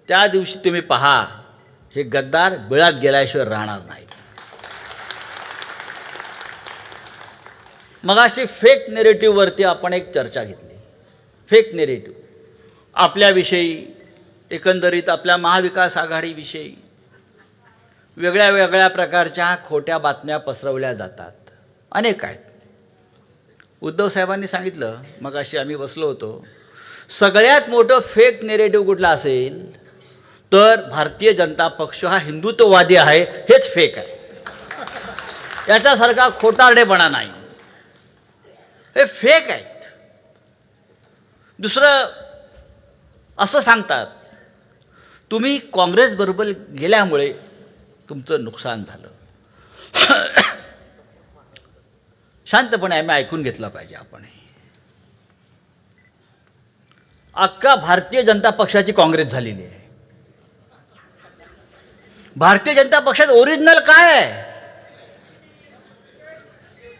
त्या दिवशी तुम्ही पहा, हे गद्दार बिळात गेल्याशिवाय राहणार नाही. मगाशी फेक नेरेटिव्हवरती आपण एक चर्चा घेतली. फेक नेरेटिव्ह आपल्याविषयी, एकंदरीत आपल्या महाविकास आघाडीविषयी वेगळ्या वेगळ्या प्रकारच्या खोट्या बातम्या पसरवल्या जातात. अनेक आहेत. उद्धव साहेबांनी सांगितलं, मगाशी आम्ही बसलो होतो, सगळ्यात मोठं फेक नेरेटिव्ह कुठला असेल तर भारतीय जनता पक्ष हा हिंदुत्ववादी आहे, हेच फेक आहे. याच्यासारखा खोटारडेपणा नाही, हे फेक आहेत. दुसरं असं सांगतात, तुम्ही काँग्रेसबरोबर गेल्यामुळे तुमचं नुकसान झालं. शांतपणे आम्ही ऐकून घेतलं पाहिजे. आपण अख्खा भारतीय जनता पक्षाची काँग्रेस झालेली आहे. भारतीय जनता पक्षात ओरिजिनल काय आहे?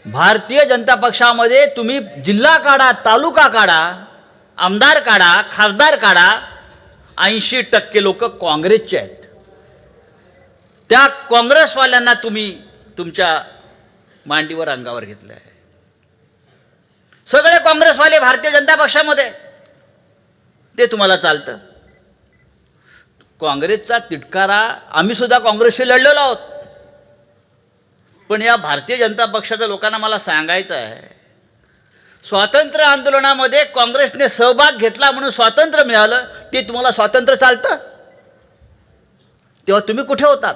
भारतीय जनता पक्षामध्ये तुम्ही जिल्हा काढा, तालुका काढा, आमदार काढा, खासदार काढा, 80% लोक काँग्रेसचे आहेत. त्या काँग्रेसवाल्यांना तुम्ही तुमच्या मांडीवर, अंगावर घेतलं आहे. सगळे काँग्रेसवाले भारतीय जनता पक्षामध्ये, ते तुम्हाला चालतं. काँग्रेसचा तिटकारा आम्ही सुद्धा काँग्रेसशी लढलेलो आहोत. पण या भारतीय जनता पक्षाच्या लोकांना मला सांगायचं आहे, स्वातंत्र्य आंदोलनामध्ये काँग्रेसने सहभाग घेतला म्हणून स्वातंत्र्य मिळालं, ते तुम्हाला स्वातंत्र्य चालतं? तेव्हा तुम्ही कुठे होतात?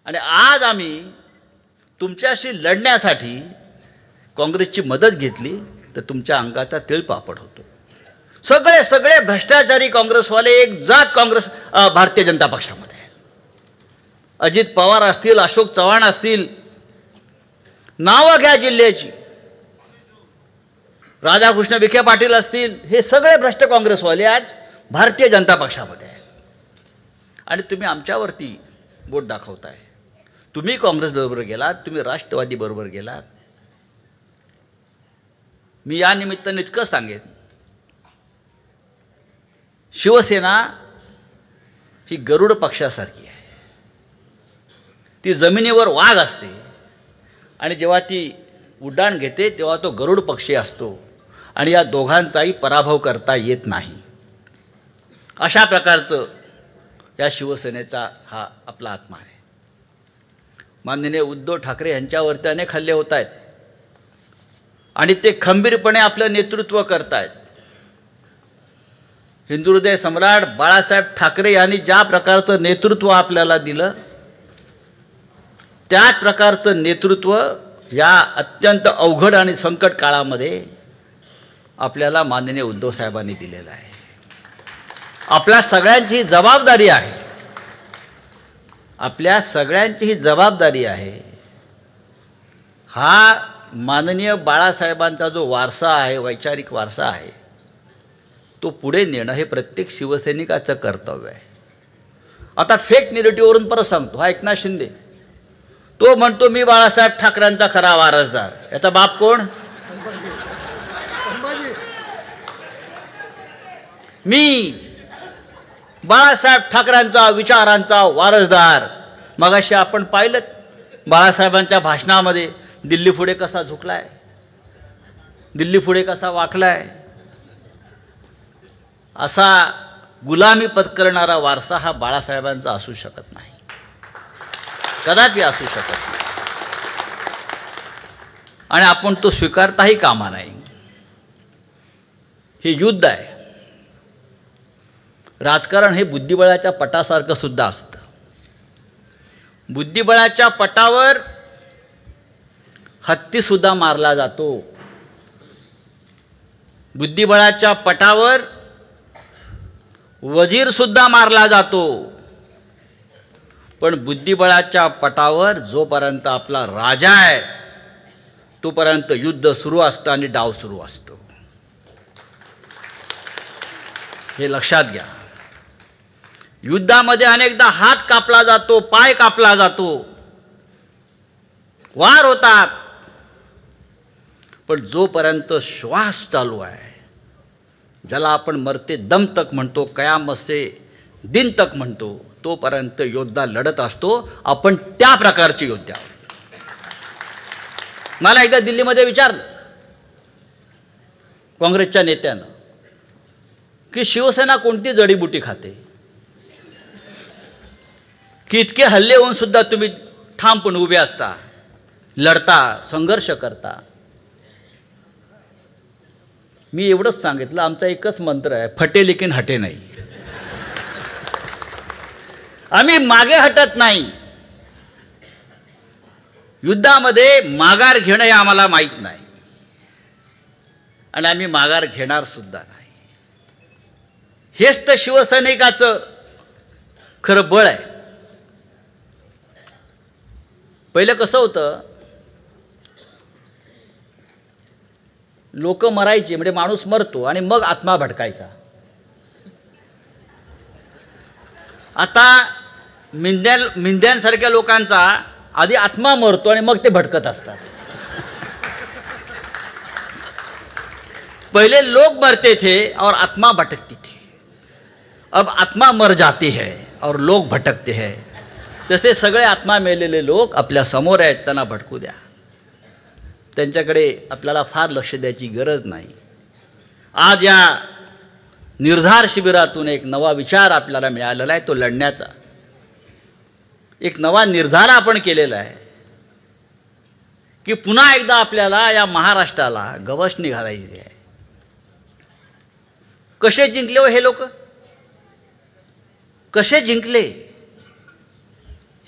आणि आज आम्ही तुमच्याशी लढण्यासाठी काँग्रेसची मदत घेतली तर तुमच्या अंगाचा तिळपापड होतो. सगळे भ्रष्टाचारी काँग्रेसवाले एक जात काँग्रेस भारतीय जनता पक्षामध्ये. अजित पवार असतील, अशोक चव्हाण असतील, नावं घ्या जिल्ह्याची, राधाकृष्ण विखे पाटील असतील, हे सगळे भ्रष्ट काँग्रेसवाले आज भारतीय जनता पक्षामध्ये आहेत. आणि तुम्ही आमच्यावरती बोट दाखवताय. तुम्ही काँग्रेसबरोबर गेलात, तुम्ही राष्ट्रवादीबरोबर गेलात. मी या निमित्ताने इतकं सांगेन, शिवसेना ही गरुड पक्षासारखी आहे. ती जमिनीवर वाघ असते आणि जेव्हा ती उड्डाण घेते तेव्हा तो गरुड पक्षी असतो आणि या दोघांचाही पराभव करता येत नाही. अशा प्रकारचं या शिवसेनेचा हा आपला आत्मा आहे. माननीय उद्धव ठाकरे यांच्यावरती अनेक हल्ले होत आहेत आणि ते खंबीरपणे आपलं नेतृत्व करत आहेत. हिंदुहृदय सम्राट बाळासाहेब ठाकरे यांनी ज्या प्रकारचं नेतृत्व आपल्याला दिलं, त्याच प्रकारचं नेतृत्व या अत्यंत अवघड आणि संकट काळामध्ये आपल्याला माननीय उद्धव साहेबांनी दिलेला आहे. आपल्या सगळ्यांची जबाबदारी आहे, आपल्या सगळ्यांची ही जबाबदारी आहे. हा माननीय बाळासाहेबांचा जो वारसा आहे, वैचारिक वारसा आहे, तो पुढे नेणं हे प्रत्येक शिवसैनिकाचं कर्तव्य आहे. आता फेक निगेटिव्हवरून परत सांगतो, हा एकनाथ शिंदे तो म्हणतो मी बाळासाहेब ठाकरेंचा खरा वारसदार. याचा बाप कोण? मी बाळासाहेब ठाकरेंचा विचारांचा वारसदार. मगाशी आपण पाहिलं बाळासाहेबांच्या भाषणामध्ये दिल्ली पुढे कसा झुकलाय, दिल्ली पुढे कसा वाकलाय. असा गुलामी पत्करणारा वारसा हा बाळासाहेबांचा असू शकत नाही, कदापि असू शकत नाही. आणि आपण तो स्वीकारताही कामा नाही. हे युद्ध आहे. राजकारण हे बुद्धिबळाच्या पटासारखं सुद्धा असतं. बुद्धिबळाच्या पटावर हत्तीसुद्धा मारला जातो, बुद्धिबळाच्या पटावर वजीरसुद्धा मारला जातो. पण बुद्धिबळाच्या पटावर जोपर्यंत आपला राजा आहे तोपर्यंत युद्ध सुरू असतं आणि डाव सुरू असतो. हे लक्षात घ्या. युद्धामध्ये अनेकदा हात कापला जातो, पाय कापला जातो, वार होतात. पण जोपर्यंत श्वास चालू आहे, ज्याला आपण मरते दम तक म्हणतो, कयामत से दिन तक म्हणतो, तोपर्यंत योद्धा लढत असतो. आपण त्या प्रकारचे योद्धे आहोत. मला एकदा दिल्लीमध्ये विचारलं काँग्रेसच्या नेत्यानं की शिवसेना कोणती जडीबुटी खाते की इतके हल्ले होऊन सुद्धा तुम्ही ठामपणे उभे असता, लढता, संघर्ष करता. मी एवढंच सांगितलं, आमचा एकच मंत्र आहे, फटे लेकिन हटे नाही. आम्ही मागे हटत नाही. युद्धामध्ये माघार घेणं हे आम्हाला माहीत नाही आणि आम्ही माघार घेणार सुद्धा नाही. हेच तर शिवसैनिकाचं खरं बळ आहे. पहिलं कसं होतं, लोक मरायचे म्हणजे माणूस मरतो आणि मग आत्मा भटकायचा. आता मिंद्यांसारख्या लोकांचा आधी आत्मा मरतो आणि मग ते भटकत असतात. पहिले लोग मरते थे और आत्मा भटकती थी, अब आत्मा मर जाती है और लोग भटकते हैं. तसे सगळे आत्मा मेलेले लोक आपल्या समोर आहेत, त्यांना भटकू द्या. त्यांच्याकडे आपल्याला फार लक्ष द्यायची गरज नाही. आज या निर्धार शिबिरातून एक नवा विचार आपल्याला मिळालेला आहे, तो लढण्याचा एक नवा निर्धार आपण केलेला आहे की पुन्हा एकदा आपल्याला या महाराष्ट्राला गवसणी घालायची आहे. कसे जिंकले हो हे लोक? कसे जिंकले?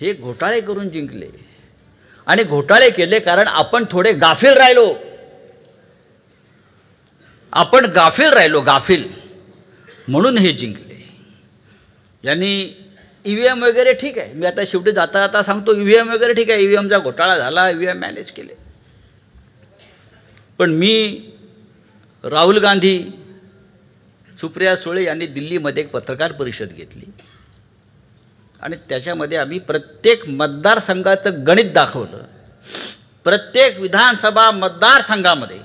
हे घोटाळे करून जिंकले. आणि घोटाळे केले कारण आपण थोडे गाफील राहिलो. आपण गाफील राहिलो, गाफील, म्हणून हे जिंकले. यांनी EVM वगैरे ठीक आहे, मी आता शेवटी जाता जाता सांगतो, EVM वगैरे ठीक आहे, EVMचा घोटाळा झाला, EVM मॅनेज केले. पण मी, राहुल गांधी, सुप्रिया सुळे यांनी दिल्लीमध्ये एक पत्रकार परिषद घेतली आणि त्याच्यामध्ये आम्ही प्रत्येक मतदारसंघाचं गणित दाखवलं. प्रत्येक विधानसभा मतदारसंघामध्ये,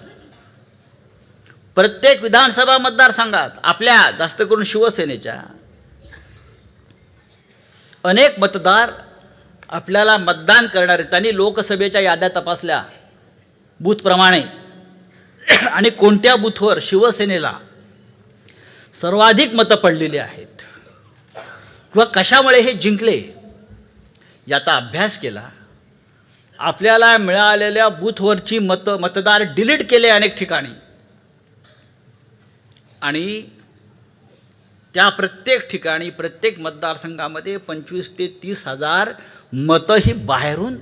प्रत्येक विधानसभा मतदारसंघात आपल्या, जास्त करून शिवसेनेच्या, अनेक मतदार आपल्याला मतदान करणारे. त्यांनी लोकसभेच्या याद्या तपासल्या बूथप्रमाणे आणि कोणत्या बूथवर शिवसेनेला सर्वाधिक मतं पडलेली आहेत किंवा कशामुळे हे जिंकले याचा अभ्यास केला. आपल्याला मिळालेल्या बूथवरची मतदार डिलीट केले अनेक ठिकाणी आणि त्या प्रत्येक ठिकाणी, प्रत्येक मतदारसंघामध्ये 25,000 ते 30,000 मतं ही बाहेरून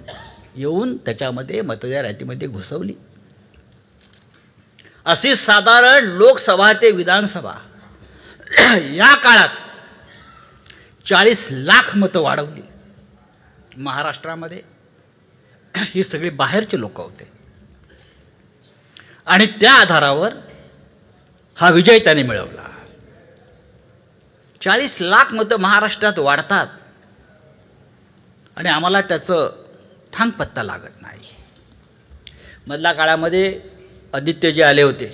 येऊन त्याच्यामध्ये मतदार यादीमध्ये घुसवली. अशी साधारण लोकसभा ते विधानसभा या काळात 40 लाख मतं वाढवली महाराष्ट्रामध्ये. ही सगळी बाहेरचे लोक होते आणि त्या आधारावर हा विजय त्याने मिळवला. 40 लाख मतं महाराष्ट्रात वाढतात आणि आम्हाला त्याचं थांगपत्ता लागत नाही. मधल्या काळामध्ये आदित्यजी आले होते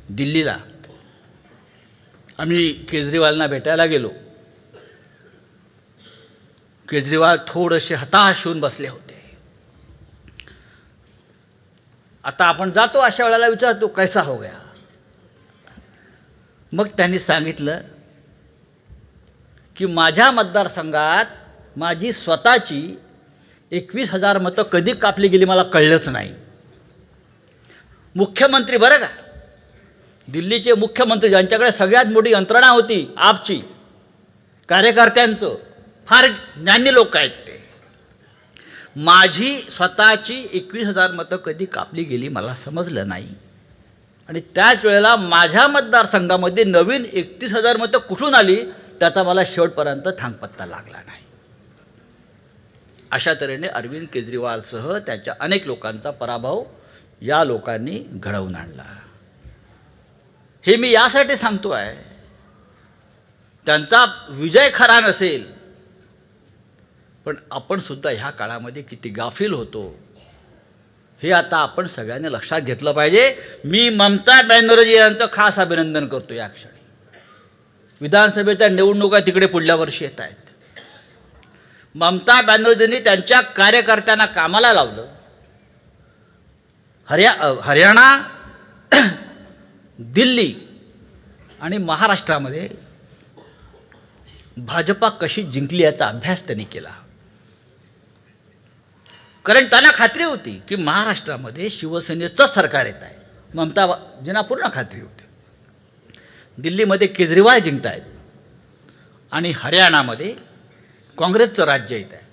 दिल्लीला. आम्ही केजरीवालांना भेटायला गेलो. केजरीवाल थोडेसे हताश होऊन बसले होते. आता आपण जातो अशा वेळेला विचारतो कैसा हो गया. मग त्यांनी सांगितलं की माझ्या मतदारसंघात माझी स्वतःची 21,000 मतं कधी कापली गेली मला कळलंच नाही. मुख्यमंत्री बरं का, दिल्लीचे मुख्यमंत्री ज्यांच्याकडे सगळ्यात मोठी यंत्रणा होती आपची, कार्यकर्त्यांचं, फार ज्ञानी लोक आहेत ते, माझी स्वतःची 21,000 मतं कधी कापली गेली मला समजलं नाही. आणि त्याच वेळेला माझ्या मतदारसंघामध्ये नवीन 31,000 मतं कुठून आली त्याचा मला शेवटपर्यंत थांगपत्ता लागला नाही. अशा तऱ्हेने अरविंद केजरीवालसह त्याच्या अनेक लोकांचा पराभव या लोकांनी घडवून आणला. हे मी यासाठी सांगतो आहे, त्यांचा विजय खरा नसेल पण आपण सुद्धा ह्या काळामध्ये किती गाफील होतो हे आता आपण सगळ्यांनी लक्षात घेतलं पाहिजे. मी ममता बॅनर्जी यांचं खास अभिनंदन करतो. या क्षणी विधानसभेच्या निवडणुका तिकडे पुढल्या वर्षी येत आहेत. ममता बॅनर्जींनी त्यांच्या कार्यकर्त्यांना कामाला लावलं. हरियाणा, दिल्ली आणि महाराष्ट्रामध्ये भाजपा कशी जिंकली याचा अभ्यास त्यांनी केला. कारण त्यांना खात्री होती की महाराष्ट्रामध्ये शिवसेनेचं सरकार येत आहे. ममताजींना पूर्ण खात्री होती. दिल्लीमध्ये केजरीवाल जिंकत आहेत आणि हरियाणामध्ये काँग्रेसचं राज्य येत आहे.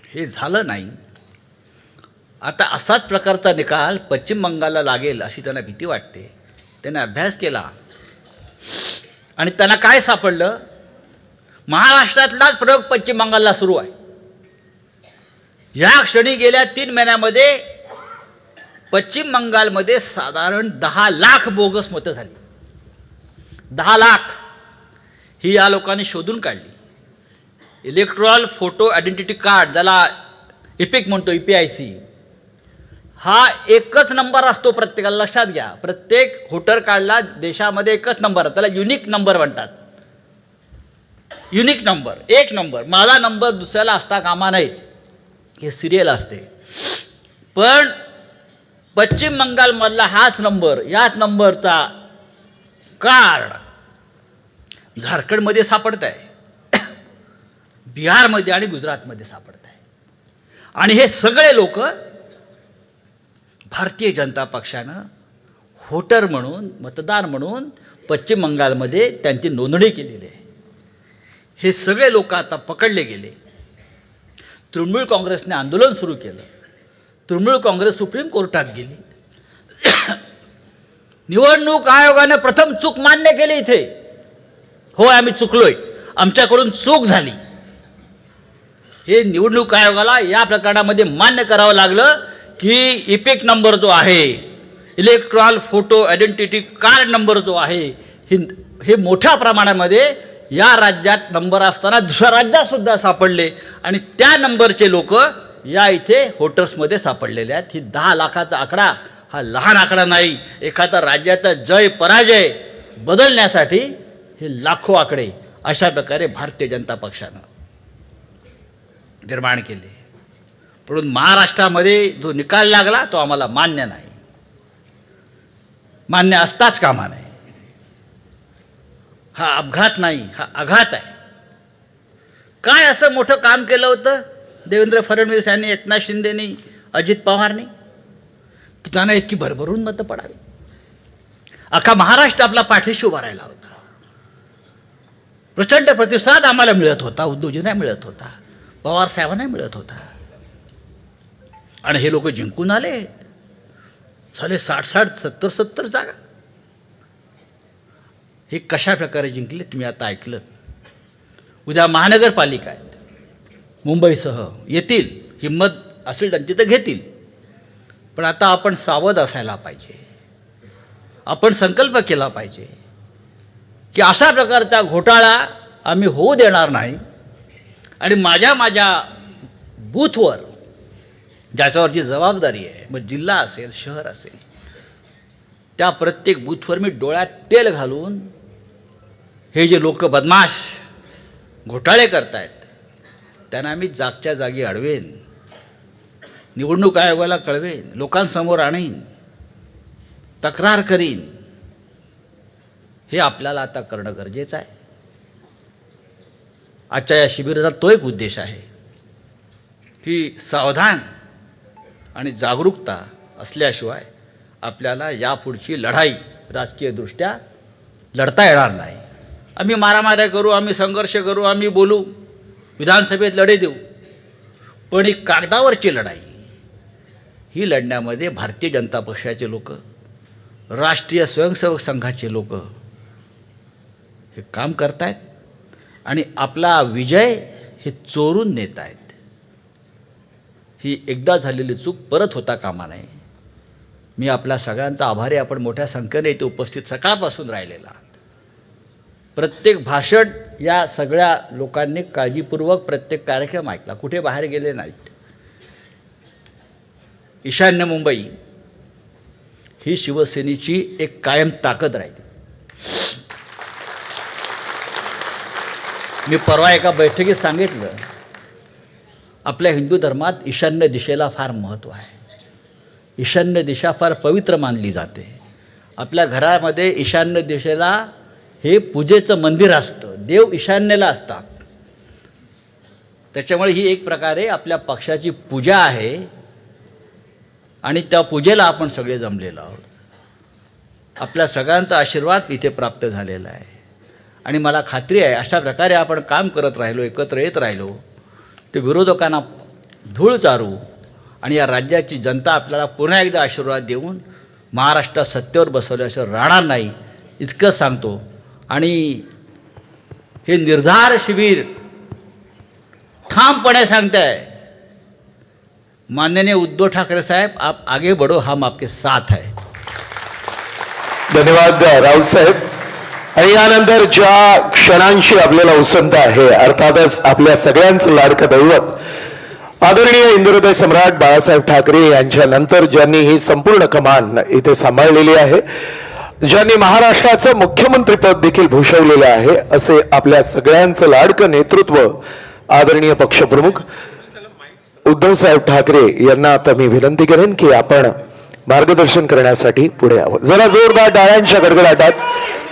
हे झालं नाही. आता असाच प्रकारचा निकाल पश्चिम बंगालला लागेल अशी त्यांना भीती वाटते. त्याने अभ्यास केला आणि त्यांना काय सापडलं, महाराष्ट्रातलाच प्रयोग पश्चिम बंगालला सुरू आहे. या क्षणी गेल्या 3 महिन्यामध्ये पश्चिम बंगालमध्ये साधारण 10 लाख बोगस मतं झाली. 10 लाख ही या लोकांनी शोधून काढली. इलेक्ट्रॉल फोटो आयडेंटिटी कार्ड, ज्याला इपिक म्हणतो, EPIC, हा एकच नंबर असतो प्रत्येकाला. लक्षात घ्या, प्रत्येक व्होटर कार्डला देशामध्ये एकच नंबर, त्याला युनिक नंबर म्हणतात. युनिक नंबर, एक नंबर. माझा नंबर दुसऱ्याला असता कामा नये, हे सिरियल असते. पण पश्चिम बंगालमधला हाच नंबर, याच नंबरचा कार्ड झारखंडमध्ये सापडत आहे, बिहारमध्ये आणि गुजरातमध्ये सापडत आहे. आणि हे सगळे लोक भारतीय जनता पक्षानं व्होटर म्हणून, मतदार म्हणून पश्चिम बंगालमध्ये त्यांची नोंदणी केलेली आहे. हे सगळे लोक आता पकडले गेले. तृणमूल काँग्रेसने आंदोलन सुरू केलं. तृणमूल काँग्रेस सुप्रीम कोर्टात गेली. निवडणूक आयोगाने प्रथम चूक मान्य केली इथे. होय, आम्ही चुकलोय, आमच्याकडून चूक झाली. हे निवडणूक आयोगाला या प्रकरणामध्ये मान्य करावं लागलं की इपिक नंबर जो आहे, electoral photo identity card number जो आहे, हे मोठ्या प्रमाणामध्ये या राज्यात नंबर असताना दुसऱ्या राज्यात सुद्धा सापडले आणि त्या नंबरचे लोक या इथे व्होटर्समध्ये सापडलेले आहेत. ही 10 लाखाचा आकडा हा लहान आकडा नाही. एखादा राज्याचा जय पराजय बदलण्यासाठी हे लाखो आकडे अशा प्रकारे भारतीय जनता पक्षानं निर्माण केले. म्हणून महाराष्ट्रामध्ये जो निकाल लागला तो आम्हाला मान्य नाही, मान्य असताच कामा नाही. हा अपघात नाही, हा आघात आहे. काय असं मोठं काम केलं होतं देवेंद्र फडणवीस यांनी, एकनाथ शिंदेनी, अजित पवारनी, की त्यांना इतकी भरभरून मतं पडावी? अख्खा महाराष्ट्र आपला पाठीशी उभा राहिला होता. प्रचंड प्रतिसाद आम्हाला मिळत होता. उद्धवजींना मिळत होता, पवार साहेबांना मिळत होता. आणि हे लोक जिंकून आले, झाले 60-60, 70-70 जागा. हे कशा प्रकारे जिंकले तुम्ही आता ऐकलं. उद्या महानगरपालिका आहेत मुंबईसह येतील, हिंमत असेल त्यांची तर घेतील. पण आता आपण सावध असायला पाहिजे. आपण संकल्प केला पाहिजे की अशा प्रकारचा घोटाळा आम्ही होऊ देणार नाही. आणि माझ्या बूथवर ज्याच्यावरची जबाबदारी आहे, मग जिल्हा असेल शहर असेल, त्या प्रत्येक बूथवर मी डोळ्यात तेल घालून हे जे लोक बदमाश घोटाळे करतायत त्यांना मी जागच्या जागी अडवेन, निवडणूक आयोगाला कळवेन, लोकांसमोर आणीन, तक्रार करीन. हे आपल्याला आता करणं गरजेचं आहे. आजच्या या शिबिराचा तो एक उद्देश आहे की सावधान आणि जागरूकता असल्याशिवाय आपल्याला यापुढची लढाई राजकीयदृष्ट्या लढता येणार नाही. आम्ही मारामाऱ्या करू, आम्ही संघर्ष करू, आम्ही बोलू, विधानसभेत लढे देऊ, पण ही कागदावरची लढाई ही लढण्यामध्ये भारतीय जनता पक्षाचे लोक, राष्ट्रीय स्वयंसेवक संघाचे लोक हे काम करतायत आणि आपला विजय हे चोरून नेत आहेत. ही एकदा झालेली चूक परत होता कामा नये. मी आपल्या सगळ्यांचा आभारी. आपण मोठ्या संख्येने इथे उपस्थित सकाळपासून राहिलेला आहात. प्रत्येक भाषण या सगळ्या लोकांनी काळजीपूर्वक प्रत्येक कार्यक्रम ऐकला, कुठे बाहेर गेले नाहीत. ईशान्य मुंबई ही शिवसेनेची एक कायम ताकद राहिली. मी परवा एका बैठकीत सांगितलं, आपल्या हिंदू धर्मात ईशान्य दिशेला फार महत्त्व आहे. ईशान्य दिशा फार पवित्र मानली जाते. आपल्या घरामध्ये ईशान्य दिशेला हे पूजेचं मंदिर असतं, देव ईशान्येला असतात. त्याच्यामुळे ही एक प्रकारे आपल्या पक्षाची पूजा आहे आणि त्या पूजेला आपण सगळे जमलेलो आहोत. आपल्या सगळ्यांचा आशीर्वाद इथे प्राप्त झालेला आहे आणि मला खात्री आहे अशा प्रकारे आपण काम करत राहिलो, एकत्र येत राहिलो, ते विरोधकांना धूळ चारू आणि या राज्याची जनता आपल्याला पुन्हा एकदा आशीर्वाद देऊन महाराष्ट्रात सत्तेवर बसवल्याशिवाय राहणार नाही, इतकं सांगतो. आणि हे निर्धार शिबिर ठामपणे सांगत आहे, माननीय उद्धव ठाकरे साहेब, आप आगे बढ़ो, हम आपके साथ है. धन्यवाद राऊत साहेब. आणि यानंतर ज्या क्षणांशी आपल्याला उसंत आहे, अर्थातच आपल्या सगळ्यांचं लाडकं दैवत आदरणीय हिंदुहृदय सम्राट बाळासाहेब ठाकरे यांच्यानंतर ज्यांनी ही संपूर्ण कमान इथे सांभाळलेली आहे, ज्यांनी महाराष्ट्राचं मुख्यमंत्रीपद देखील भूषवलेलं आहे, असे आपल्या सगळ्यांचं लाडकं नेतृत्व आदरणीय पक्षप्रमुख उद्धवसाहेब ठाकरे यांना आता मी विनंती करेन की आपण मार्गदर्शन करण्यासाठी पुढे यावं. जरा जोरदार टाळ्यांच्या गडगडाटात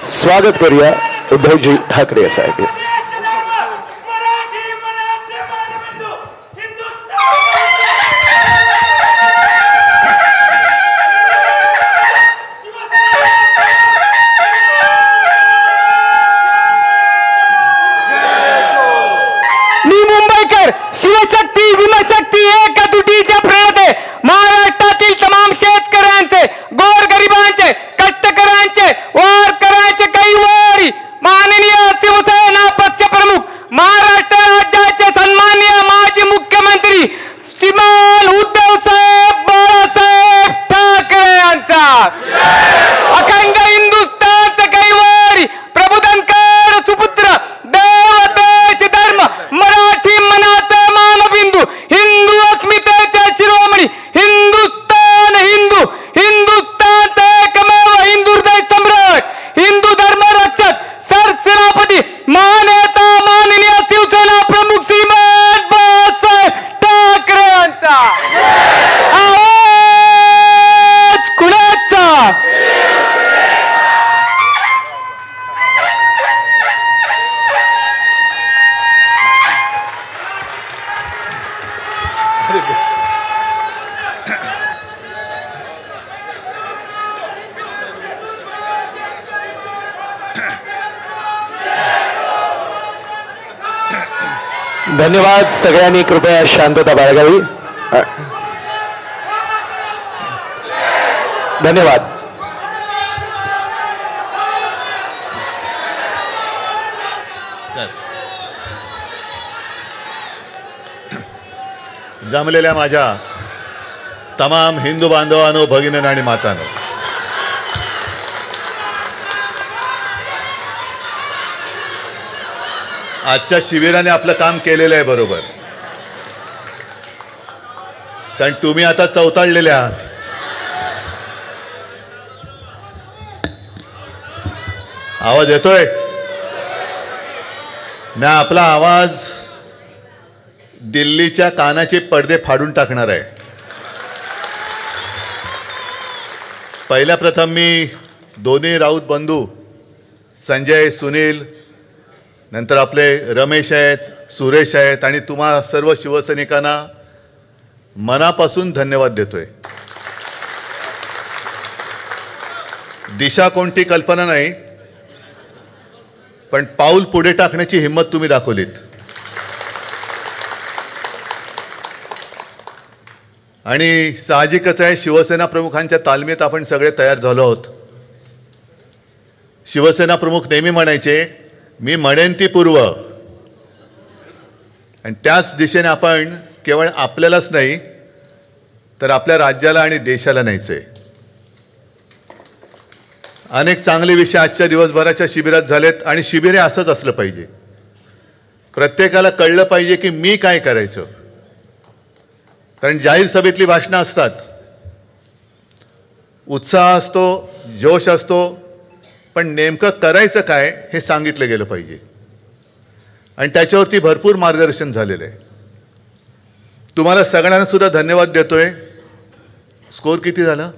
स्वागत करूया उद्धवजी ठाकरे साहेब. मी मुंबईकर, शिवशक्ती विमशक्ती एक तुटीच्या प्रणते, महाराष्ट्रातील तमाम शेतकऱ्यांचे, गोरगरिबांचे, कष्टकऱ्यांचे, वारकऱ्यांचे कैवारी माननीय शिवसेना पक्षप्रमुख, महाराष्ट्र राज्याचे सन्माननीय माजी मुख्यमंत्री श्रीमान उद्धवसाहेब बाळासाहेब ठाकरे यांचा, अखंड हिंदुस्थानचे कैवारी प्रबोधनकार सुपुत्र, देवतेचे धर्म, मराठी मनाचा मानबिंदू, हिंदू अस्मितेचे शिरोमणी, हिंदुस्थान हिंदू, हिंदुस्थानचे एकमेव हिंदू हृदय सम्राट, हिंदू धर्म रक्षक, सरसेनापती, महानेता माननीय शिवसेना प्रमुख श्रीमान बाळासाहेब ठाकरे यांचा. आवाज कुणाचा? धन्यवाद. सगळ्यांनी कृपया शांतता बाळगावी. धन्यवाद. जमलेल्या माझ्या तमाम हिंदू बांधवांनो, भगिनींनो आणि मातांनो, आजच्या शिबिराने आपलं काम केलेलं आहे बरोबर, कारण तुम्ही आता चौताळलेले आहात. आवाज येतोय ना? आपला आवाज दिल्लीच्या कानाचे पडदे फाडून टाकणार आहे. पहिल्या प्रथम मी दोन्ही राऊत बंधू संजय, सुनील, नंतर आपले रमेश आहेत, सुरेश आहेत आणि तुम्हा सर्व शिवसैनिकांना मनापासून धन्यवाद देतोय. दिशा कोणती कल्पना नाही, पण पाऊल पुढे टाकण्याची हिंमत तुम्ही दाखवलीत. आणि साहजिकच आहे, शिवसेना प्रमुखांच्या तालमीत आपण सगळे तयार झालो आहोत. शिवसेना प्रमुख नेहमी म्हणायचे, मी म्हणेन ती पूर्व, आणि त्याच दिशेने आपण केवळ आपल्यालाच नाही तर आपल्या राज्याला आणि देशाला न्यायचंय. अनेक चांगले विषय आजच्या दिवसभराच्या शिबिरात झालेत आणि शिबिर हे असंच असलं पाहिजे. प्रत्येकाला कळलं पाहिजे की मी काय करायचं. कारण जाहीर सभेतली भाषणं असतात, उत्साह असतो, जोश असतो, पण नेमकं करायचं काय हे सांगितलं गेलं पाहिजे. आणि त्याच्यावरती भरपूर मार्गदर्शन झालेलं आहे. तुम्हाला सगळ्यांना सुद्धा धन्यवाद देतोय. स्कोर किती झाला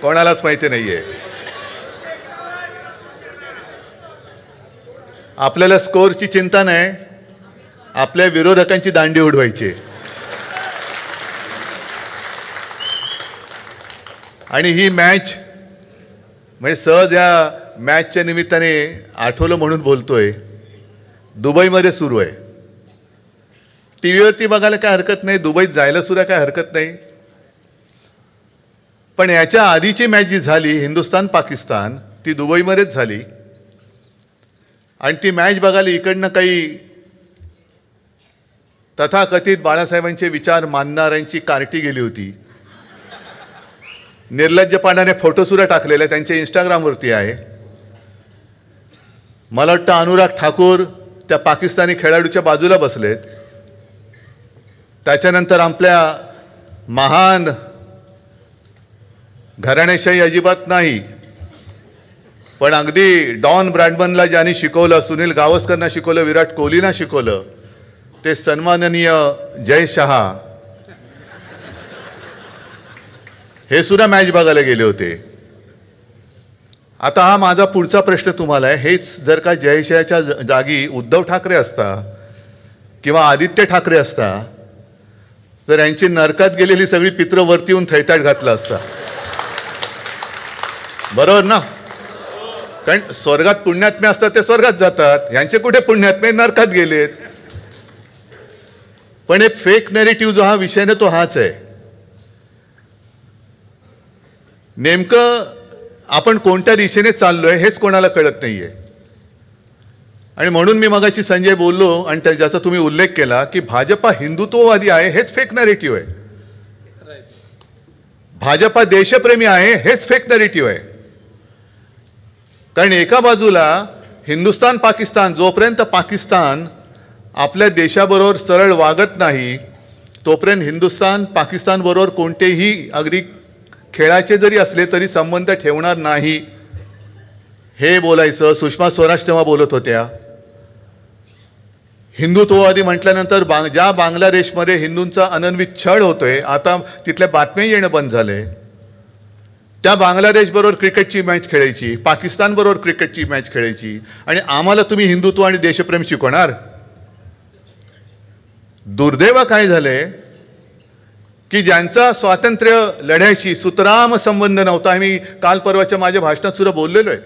कोणालाच माहिती नाहीये. आपल्याला स्कोरची चिंता नाही, आपल्या विरोधकांची दांडी उडवायची. आणि ही मॅच म्हणजे सहज या मॅचच्या निमित्ताने आठवलं म्हणून बोलतोय, दुबईमध्ये सुरू आहे. टीव्हीवरती बघायला काय हरकत नाही, दुबईत जायला सुद्धा काय हरकत नाही. पण याच्या आधीची मॅच जी झाली हिंदुस्थान पाकिस्तान, ती दुबईमध्येच झाली. आणि ती मॅच बघायला इकडनं काही तथाकथित बाळासाहेबांचे विचार मानणाऱ्यांची कार्टी गेली होती. निर्लज्जपणाने फोटो सुद्धा टाकलेले त्यांच्या इंस्टाग्रामवरती आहे. मला वाटतं अनुराग ठाकूर त्या पाकिस्तानी खेळाडूच्या बाजूला बसलेत. त्याच्यानंतर आपल्या महान घराणेशाही अजिबात नाही, पण अगदी डॉन ब्रॅडमनला ज्यांनी शिकवलं, सुनील गावस्करना शिकवलं, विराट कोहलीना शिकवलं, ते सन्माननीय जय शहा हे सुद्धा मॅच बघायला गेले होते. आता हा माझा पुढचा प्रश्न तुम्हाला आहे, हेच जर का जयशयाच्या जागी उद्धव ठाकरे असता किंवा आदित्य ठाकरे असता तर यांची नरकात गेलेली सगळी पित्र वरती येऊन थैताट घातला असता. बरोबर ना? कारण स्वर्गात पुण्यात्मे असतात ते स्वर्गात जातात, यांचे कुठे पुण्यात्मे नरकात गेलेत. पण एक फेक नॅरेटिव्ह जो हा विषय ना तो हाच आहे. नेमकं आपण कोणत्या दिशेने चाललोय हेच कोणाला कळत नाहीये. आणि म्हणून मी मगाशी संजय बोललो आणि ज्याचा तुम्ही उल्लेख केला की भाजपा हिंदुत्ववादी आहे, हेच फेक नॅरेटिव्ह आहे. भाजपा देशप्रेमी आहे, हेच फेक नॅरेटिव्ह आहे. कारण एका बाजूला हिंदुस्थान पाकिस्तान, जोपर्यंत पाकिस्तान आपल्या देशाबरोबर सरळ वागत नाही तोपर्यंत हिंदुस्थान पाकिस्तान बरोबर कोणतेही अगदी खेळाचे जरी असले तरी संबंध ठेवणार नाही, हे बोलायचं. सुषमा स्वराज तेव्हा बोलत होत्या. हिंदुत्ववादी म्हटल्यानंतर ज्या बांगलादेशमध्ये हिंदूंचा अनन्वित छळ होतोय, आता तिथल्या बातम्या येणं बंद झालंय. त्या बांगलादेश बरोबर क्रिकेटची मॅच खेळायची, पाकिस्तान बरोबर क्रिकेटची मॅच खेळायची, आणि आम्हाला तुम्ही हिंदुत्व आणि देशप्रेम शिकवणार. दुर्दैव काय झालंय की ज्यांचा स्वातंत्र्य लढ्याशी सुतराम संबंध नव्हता, मी काल परवाच्या माझ्या भाषणात सुद्धा बोललेलो आहे,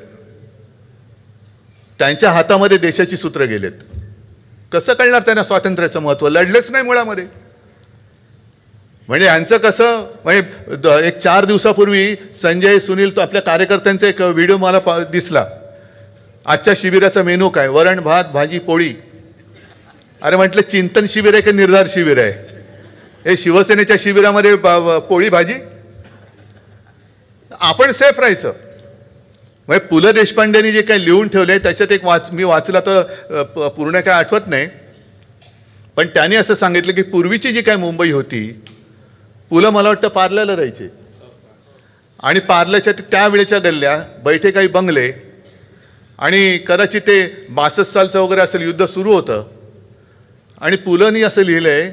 त्यांच्या हातामध्ये देशाची सूत्र गेलेत. कसं कळणार त्यांना स्वातंत्र्याचं महत्व? लढलेच नाही मुळामध्ये. म्हणजे यांचं कसं म्हणजे एक 4 दिवसापूर्वी संजय सुनील तो आपल्या कार्यकर्त्यांचा एक व्हिडिओ मला दिसला. आजच्या शिबिराचा मेनू काय? वरण भात भाजी पोळी. अरे म्हटलं चिंतन शिबिर आहे की निर्धार शिबिर आहे? हे शिवसेनेच्या शिबिरामध्ये पोळी भाजी. आपण सेफ राहायचं. म्हणजे पु ल देशपांडेंनी जे काही लिहून ठेवले त्याच्यात एक मी वाचला तर पूर्ण काय आठवत नाही, पण त्यांनी असं सांगितलं की पूर्वीची जी काय मुंबई होती, पुलं मला वाटतं पार्ल्याला राहायचे आणि पार्ल्याच्या त्यावेळेच्या गल्ल्या बैठे काही बंगले आणि कदाचित ते 62 सालचं वगैरे असेल युद्ध सुरू होतं आणि पुलंनी असं लिहिलंय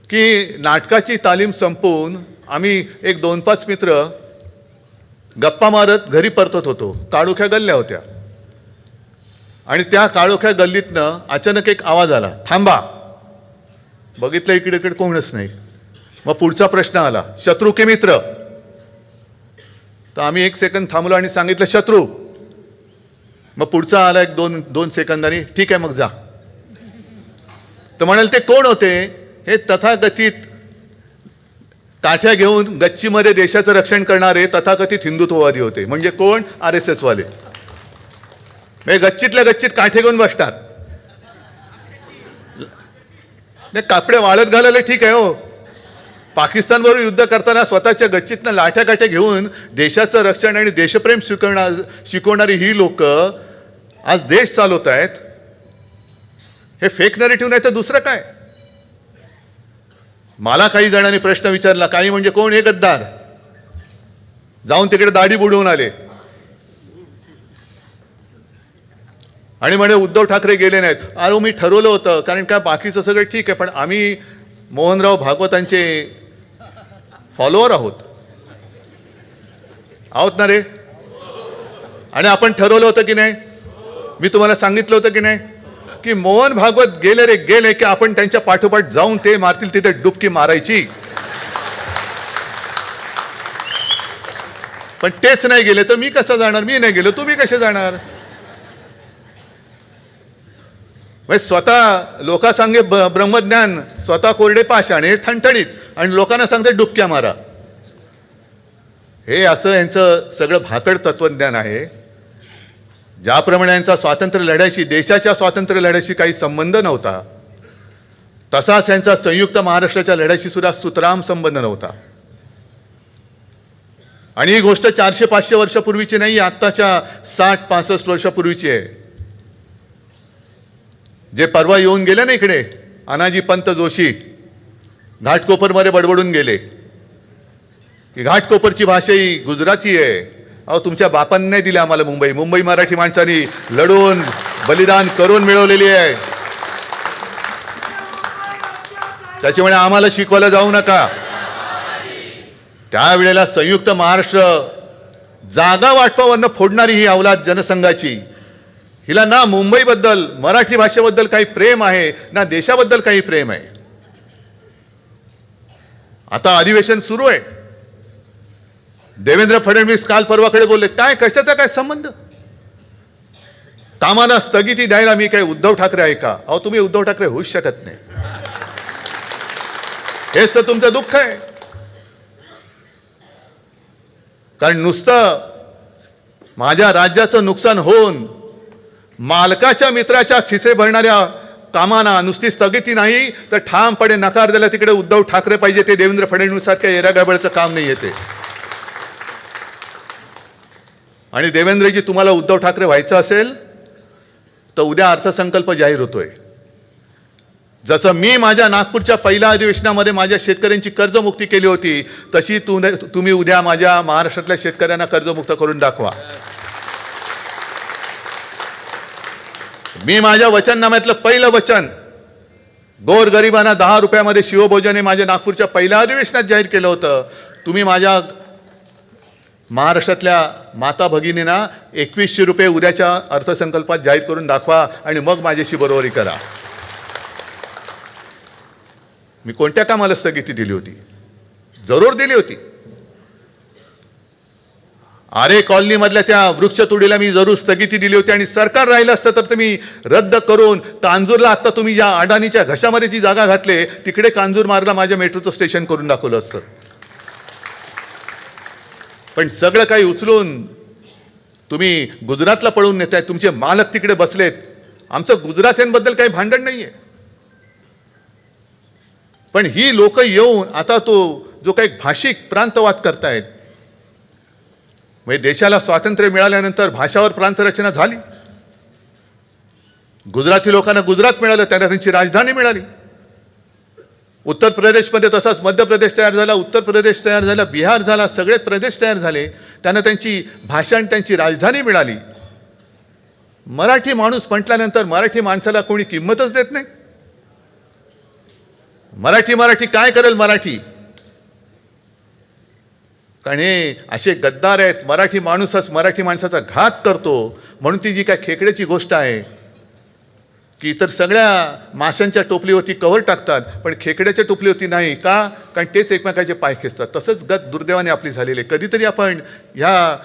की नाटकाची तालीम संपवून आम्ही एक 2-5 मित्र गप्पा मारत घरी परतत होतो. काळोख्या गल्ल्या होत्या आणि त्या काळोख्या गल्लीतनं अचानक एक आवाज आला, थांबा. बघितलं इकडे कोणच नाही. मग पुढचा प्रश्न आला, शत्रू की मित्र? तर आम्ही 1 सेकंद थांबलो आणि सांगितलं शत्रू. मग पुढचा आला एक 2 सेकंदांनी, ठीक आहे मग जा. तर म्हणाल ते कोण होते? हे तथाकथित काठ्या घेऊन गच्चीमध्ये देशाचं रक्षण करणारे तथाकथित हिंदुत्ववादी होते. म्हणजे कोण? RSS वाले. म्हणजे गच्चीतल्या गच्चीत काठे घेऊन बसतात. कापडे वाळत घालायला ठीक आहे हो, पाकिस्तानबरोबर युद्ध करताना स्वतःच्या गच्चीतनं लाठ्या काठ्या घेऊन देशाचं रक्षण आणि देशप्रेम शिकवणारी ही लोक आज देश चालवत आहेत. हे फेक नरेटिव्ह नाही तर दुसरं काय? मला काही जणांनी प्रश्न विचारला, काही म्हणजे कोण? हे गद्दार जाऊन तिकडे दाढी बुडवून आले आणि म्हणे उद्धव ठाकरे गेले नाहीत. अरे मी ठरवलं होतं, कारण काय बाकीचं सगळं ठीक आहे, पण आम्ही मोहनराव भागवतांचे फॉलोअर आहोत ना रे. आणि आपण ठरवलं होतं की नाही? मी तुम्हाला सांगितलं होतं की नाही की मोहन भागवत गेले रे गेले की आपण त्यांच्या पाठोपाठ जाऊन ते मारतील तिथे डुबकी मारायची. पण तेच नाही गेले तर मी कसं जाणार? मी नाही गेलो, तुम्ही कसे जाणार? स्वतः लोका सांगे ब्रह्मज्ञान, स्वतः कोरडे पाषाण, हे ठणठणीत, आणि लोकांना सांगते डुबक्या मारा. हे असं यांचं सगळं भाकड तत्वज्ञान आहे. ज्याप्रमाणे यांचा स्वातंत्र्य लढ्याशी, देशाच्या स्वातंत्र्य लढ्याशी काही संबंध नव्हता, तसाच यांचा संयुक्त महाराष्ट्राच्या लढ्याशी सुद्धा सुतराम संबंध नव्हता. आणि ही गोष्ट 400-500 वर्षापूर्वीची नाही, आत्ताच्या 60-65 वर्षापूर्वीची आहे. जे परवा येऊन गेले ना इकडे, अनाजी पंत जोशी घाटकोपरमध्ये बडबडून गेले की घाटकोपरची भाषा ही गुजराती आहे. अहो तुमच्या बापांनी नाही दिली आम्हाला मुंबई. मुंबई मराठी माणसांनी लढून बलिदान करून मिळवलेली आहे. त्याच्यामुळे आम्हाला शिकवायला जाऊ नका. त्यावेळेला संयुक्त महाराष्ट्र जागा वाटपावरनं फोडणारी ही अवलाद जनसंघाची, हिला ना मुंबईबद्दल, मराठी भाषेबद्दल काही प्रेम आहे, ना देशाबद्दल काही प्रेम आहे. आता अधिवेशन सुरू आहे. देवेंद्र फडणवीस काल परवाकडे बोलले, काय कशाचा काय संबंध? कामाला स्थगिती द्यायला मी काय उद्धव ठाकरे आहे का? अहो तुम्ही उद्धव ठाकरे होऊच शकत नाही. हेच तर तुमचं दुःख आहे. कारण नुसतं माझ्या राज्याचं नुकसान होऊन मालकाच्या मित्राच्या खिसे भरणाऱ्या कामांना नुसती स्थगिती नाही तर ठामपणे नकार दिला तिकडे उद्धव ठाकरे पाहिजे. ते देवेंद्र फडणवीस सारख्या येरागडबडचं काम नाही येते. आणि देवेंद्रजी तुम्हाला उद्धव ठाकरे व्हायचं असेल तर उद्या अर्थसंकल्प जाहीर होतोय. जसं मी माझ्या नागपूरच्या पहिल्या अधिवेशनामध्ये माझ्या शेतकऱ्यांची कर्जमुक्ती केली होती, तशी तुम्ही उद्या माझ्या महाराष्ट्रातल्या शेतकऱ्यांना कर्जमुक्त करून दाखवा. मी माझ्या वचननाम्यातलं पहिलं वचन गोरगरिबांना 10 रुपयामध्ये शिवभोजन हे माझ्या नागपूरच्या पहिल्या अधिवेशनात जाहीर केलं होतं. तुम्ही माझ्या महाराष्ट्रातल्या माता भगिनींना 2100 रुपये उद्याच्या अर्थसंकल्पात जाहीर करून दाखवा आणि मग माझ्याशी बरोबरी करा. मी कोणत्या कामाला स्थगिती दिली होती? जरूर दिली होती. आरे कॉलनीमधल्या त्या वृक्षतोडीला मी जरूर स्थगिती दिली होती आणि सरकार राहिलं असतं तर तुम्ही रद्द करून कांजूरला आता तुम्ही ज्या अडाणीच्या घशामध्ये जी जागा घातले तिकडे कांजूर मार्गला माझ्या मेट्रोचं स्टेशन करून दाखवलं असतं. पण सगळं काही उचलून तुम्ही गुजरातला पळून नेताय. तुमचे मालक तिकडे बसलेत. आमचं गुजरात्यांबद्दल काही भांडण नाहीये, पण ही लोक येऊन आता तो जो काही भाषिक प्रांतवाद करतायत, म्हणजे देशाला स्वातंत्र्य मिळाल्यानंतर भाषावर प्रांतरचना झाली. गुजराती लोकांना गुजरात मिळालं, त्यांना त्यांची राजधानी मिळाली. उत्तर प्रदेशमध्ये तसाच मध्य प्रदेश तयार झाला, उत्तर प्रदेश तयार झाला, बिहार झाला, सगळे प्रदेश तयार झाले. त्यांना त्यांची भाषा आणि त्यांची राजधानी मिळाली. मराठी माणूस म्हटल्यानंतर मराठी माणसाला कोणी किंमतच देत नाही. मराठी मराठी काय करेल मराठी? कारण हे असे गद्दार आहेत. मराठी माणूसच मराठी माणसाचा घात करतो. म्हणून ती जी काय खेकड्याची गोष्ट आहे की इतर सगळ्या माशांच्या टोपलीवरती कव्हर टाकतात, पण खेकड्याच्या टोपलीवरती नाही. का? कारण तेच एकमेकाचे पाय खेचतात. तसंच गत दुर्दैवाने आपली झालेली आहे. कधीतरी आपण ह्या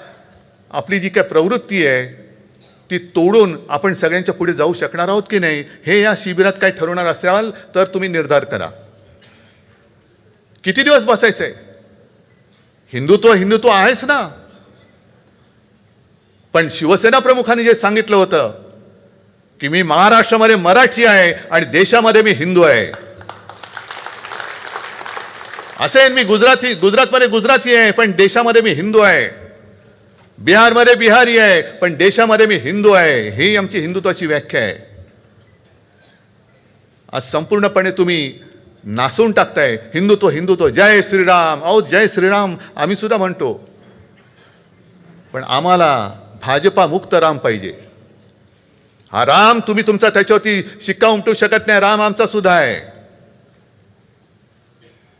आपली जी काय प्रवृत्ती आहे ती तोडून आपण सगळ्यांच्या पुढे जाऊ शकणार आहोत की नाही, हे या शिबिरात काय ठरवणार असाल तर तुम्ही निर्धार करा. किती दिवस बसायचंय? हिंदुत्व हिंदुत्व आहेच ना, पण शिवसेना प्रमुखांनी जे सांगितलं होतं की मी महाराष्ट्रामध्ये मराठी आहे आणि देशामध्ये मी हिंदू आहे. असे मी गुजरातमध्ये गुजराती आहे पण देशामध्ये मी हिंदू आहे. बिहारमध्ये बिहारी आहे पण देशामध्ये मी हिंदू आहे. ही आमची हिंदुत्वाची व्याख्या आहे. आज संपूर्णपणे तुम्ही नासून टाकताय हिंदुत्व हिंदुत्व. जय श्रीराम. अहो जय श्रीराम आम्ही सुद्धा म्हणतो, पण आम्हाला भाजपा मुक्त राम पाहिजे. हा राम तुम्ही तुमचा त्याच्यावरती शिक्का उमटू शकत नाही. राम आमचा सुद्धा आहे.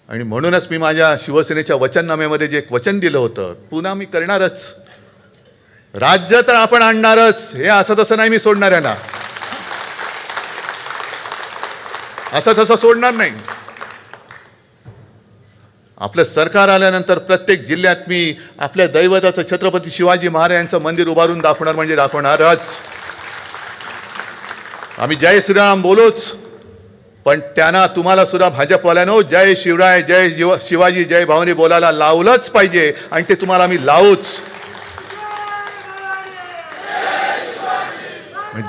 आणि म्हणूनच मी माझ्या शिवसेनेच्या वचननाम्यामध्ये जे एक वचन दिलं होतं पुन्हा मी करणारच. राज्य तर आपण आणणारच. हे असं तसं नाही मी सोडणार आहे ना, असं तसं सोडणार नाही. आपलं सरकार आल्यानंतर प्रत्येक जिल्ह्यात मी आपल्या दैवताचं छत्रपती शिवाजी महाराजांचं मंदिर उभारून दाखवणार म्हणजे दाखवणारच. आम्ही जय श्रीराम बोलूच, पण त्यांना तुम्हाला सुद्धा भाजपवाल्यानो जय शिवराय जय शिवाजी जय भावनी बोलायला लावलंच पाहिजे आणि ते तुम्हाला आम्ही लावूच.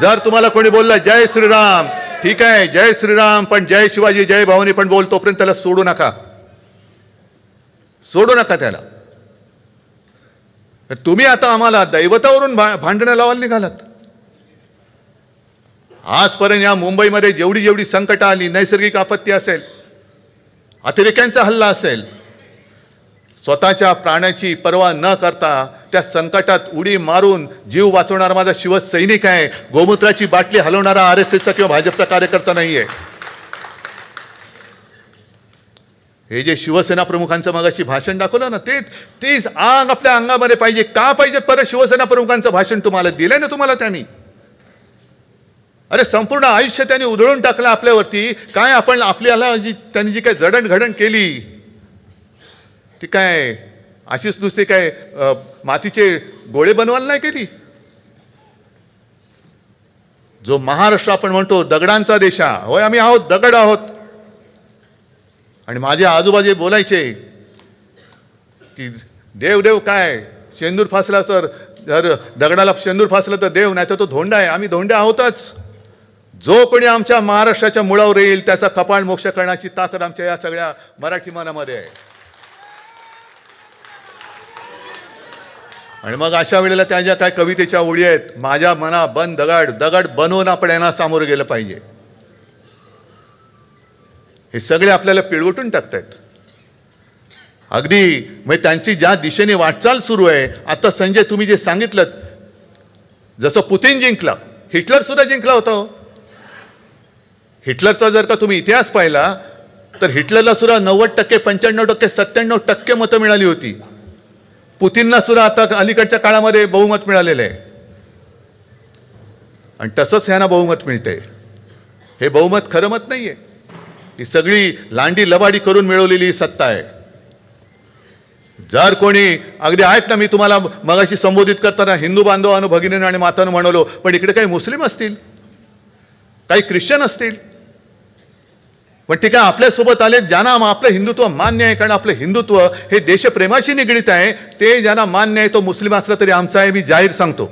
जर तुम्हाला कोणी बोललं जय श्रीराम ठीक आहे, जय श्रीराम पण जय शिवाजी जय भावनी पण बोल, तोपर्यंत त्याला सोडू नका. सोडू नका त्याला. तुम्ही आता आम्हाला दैवतावरून भांडणं लावायला निघालात. आजपर्यंत या मुंबईमध्ये जेवढी जेवढी संकट आली, नैसर्गिक आपत्ती असेल, अतिरेक्यांचा हल्ला असेल, स्वतःच्या प्राण्याची पर्वा न करता त्या संकटात उडी मारून जीव वाचवणारा माझा शिवसैनिक आहे. गोमूत्राची बाटली हलवणारा RSSचा किंवा भाजपचा कार्यकर्ता नाहीये. हे जे शिवसेना प्रमुखांचं मगाशी भाषण दाखवलं ना, तेच आग आपल्या अंगामध्ये पाहिजे. का पाहिजे परत शिवसेना प्रमुखांचं भाषण? तुम्हाला दिलंय ना तुम्हाला त्यांनी. अरे संपूर्ण आयुष्य त्यांनी उधळून टाकलं आपल्यावरती. काय आपण आपल्याला त्यांनी जी काय जडणघडण केली ती काय अशीच नुसते काय मातीचे गोळे बनवायला नाही केली. जो महाराष्ट्र आपण म्हणतो दगडांचा देश, होय आम्ही आहोत, दगड आहोत. आणि माझे आजूबाजू बोलायचे की देव देव काय, शेंदूर फासला तर दगडाला शेंदूर फासलं तर देव, नाही तर तो धोंडा आहे. आम्ही धोंडे आहोतच. जो कोणी आमच्या महाराष्ट्राच्या मुळावर येईल त्याचा कपाळ मोक्ष करण्याची ताकद आमच्या या सगळ्या मराठी मनामध्ये आहे. आणि मग अशा वेळेला त्या ज्या काय कवितेच्या ओळी आहेत, माझ्या मना बन दगड, दगड बनवून आपण यांना सामोरं गेलं पाहिजे. हे सगळे आपल्याला पिळवटून टाकतायत. अगदी म्हणजे त्यांची ज्या दिशेने वाटचाल सुरू आहे. आता संजय तुम्ही जे सांगितलं, जसं पुतिन जिंकला, हिटलर सुद्धा जिंकला होता. हिटलरचा जर का तुम्ही इतिहास पाहिला तर हिटलरला सुद्धा 90%, 95%, 97% मतं मिळाली होती. पुतिनला सुद्धा आता अलीकडच्या काळामध्ये बहुमत मिळालेलं आहे. आणि तसंच ह्यांना बहुमत मिळतंय. हे बहुमत खरं मत नाहीये. ही सगळी लांडी लबाडी करून मिळवलेली सत्ता आहे. जर कोणी अगदी आहेत ना, मी तुम्हाला मगाशी संबोधित करताना हिंदू बांधवांनो, भगिनींनो आणि मातांनो म्हणलो, पण इकडे काही मुस्लिम असतील, काही ख्रिश्चन असतील, पण ते काय आपल्यासोबत आले ज्यांना आपलं हिंदुत्व मान्य आहे, कारण आपलं हिंदुत्व हे देशप्रेमाशी निगडीत आहे. ते ज्यांना मान्य आहे, तो मुस्लिम असला तरी आमचा आहे, मी जाहीर सांगतो.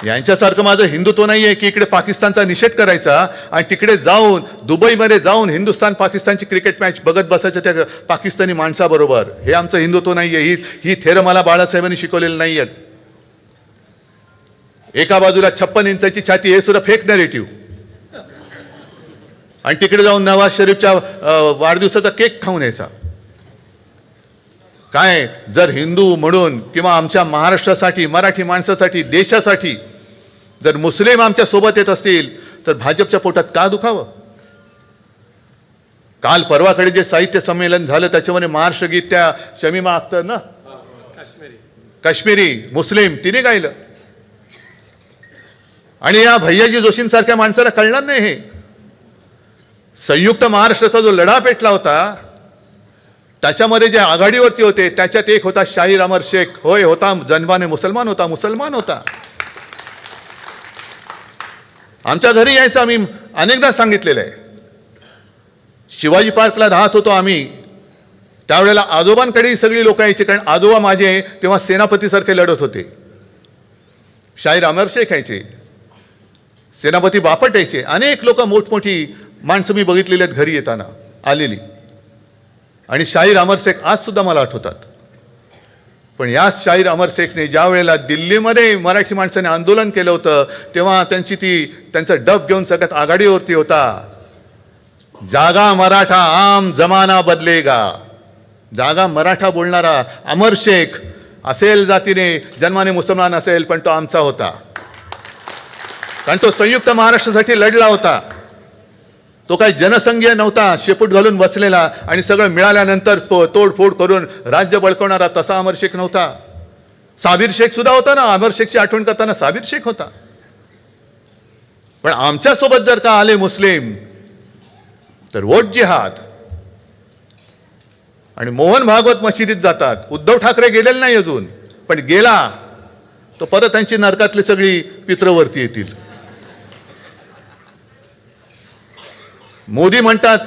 यांच्यासारखं माझं हिंदुत्व नाही आहे की इकडे पाकिस्तानचा निषेध करायचा आणि तिकडे जाऊन दुबईमध्ये जाऊन हिंदुस्थान पाकिस्तानची क्रिकेट मॅच बघत बसायचं त्या पाकिस्तानी माणसाबरोबर. हे आमचं हिंदुत्व नाही आहे. ही थेरं मला बाळासाहेबांनी शिकवलेली नाही आहेत. एका बाजूला 56 इंचाची छाती, हे सुद्धा फेक नॅरेटिव्ह, आणि तिकडे जाऊन नवाज शरीफच्या वाढदिवसाचा केक खाऊन यायचा. काय जर हिंदू म्हणून किंवा आमच्या महाराष्ट्रासाठी, मराठी माणसासाठी, देशासाठी जर मुस्लिम आमच्या सोबत येत असतील तर भाजपच्या पोटात का दुखावं? काल परवाकडे जे साहित्य संमेलन झालं त्याच्यामध्ये महाराष्ट्र गीत त्या शमीमा अख्तर ना, काश्मीरी मुस्लिम, तिने गायलं. आणि या भैयाजी जोशींसारख्या माणसाला कळणार नाही हे. संयुक्त महाराष्ट्राचा जो लढा पेटला होता त्याच्यामध्ये जे आघाडीवरती होते त्याच्यात एक होता शाहीर अमर शेख. होय, होता, जन्माने मुसलमान होता. आमच्या घरी यायचं, आम्ही अनेकदा सांगितलेलं आहे. शिवाजी पार्कला राहत होतो आम्ही, त्यावेळेला आजोबांकडे सगळी लोक यायची, कारण आजोबा माझे तेव्हा सेनापतीसारखे लढत होते. शाहीर अमर शेख यायचे, सेनापती बापट यायचे, अनेक लोक मोठमोठी माणसं मी बघितलेली आहेत घरी येताना आलेली. आणि शाहीर अमर शेख आज सुद्धा मला आठवतात. पण याच शाहीर अमर शेखने ज्या वेळेला दिल्लीमध्ये मराठी माणसाने आंदोलन केलं होतं तेव्हा त्यांचा डब घेऊन सगळ्यात आघाडीवरती होता. जागा मराठा, आम जमाना बदलेगा. जागा मराठा बोलणारा अमर शेख असेल जातीने, जन्माने मुसलमान असेल, पण तो आमचा होता, कारण तो संयुक्त महाराष्ट्रासाठी लढला होता. तो काही जनसंघीय नव्हता, शेपूट घालून बसलेला आणि सगळं मिळाल्यानंतर तोडफोड करून राज्य बळकवणारा तसा अमर शेख नव्हता. साबिर शेख सुद्धा होता ना, अमर शेखची आठवण करताना साबिर शेख होता. पण आमच्यासोबत जर का आले मुस्लिम तर वोट जिहाद. आणि मोहन भागवत मशिदीत जातात. उद्धव ठाकरे गेलेले नाही अजून, पण गेला तो परत त्यांची नरकातली सगळी पित्रवरती येतील. मोदी म्हणतात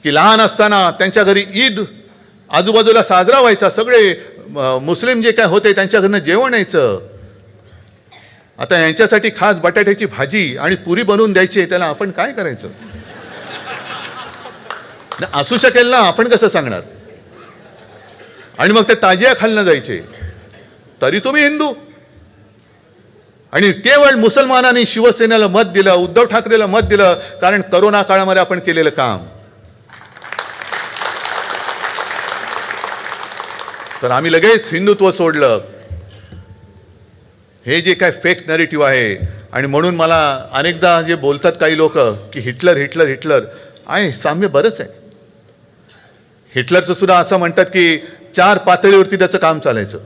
की लहान असताना त्यांच्या घरी ईद आजूबाजूला साजरा व्हायचा, सगळे मुस्लिम जे काय होते त्यांच्या घरनं जेवण यायचं. आता यांच्यासाठी खास बटाट्याची भाजी आणि पुरी बनवून द्यायची, त्याला आपण काय करायचं? असू शकेल ना, आपण कसं सांगणार? आणि मग ते ताजिया खालनं जायचे, तरी तुम्ही हिंदू. आणि केवळ मुसलमानांनी शिवसेनेला मत दिलं, उद्धव ठाकरेला मत दिलं, कारण करोना काळामध्ये आपण केलेलं काम. तर आम्ही लगेच हिंदुत्व सोडलं. हे जे काय फेक नॅरेटिव्ह आहे. आणि म्हणून मला अनेकदा जे बोलतात काही लोक की हिटलर हिटलर हिटलर आहे, साम्य बरंच आहे. हिटलरचं सुद्धा असं म्हणतात की 4 पातळीवरती त्याचं काम चालायचं.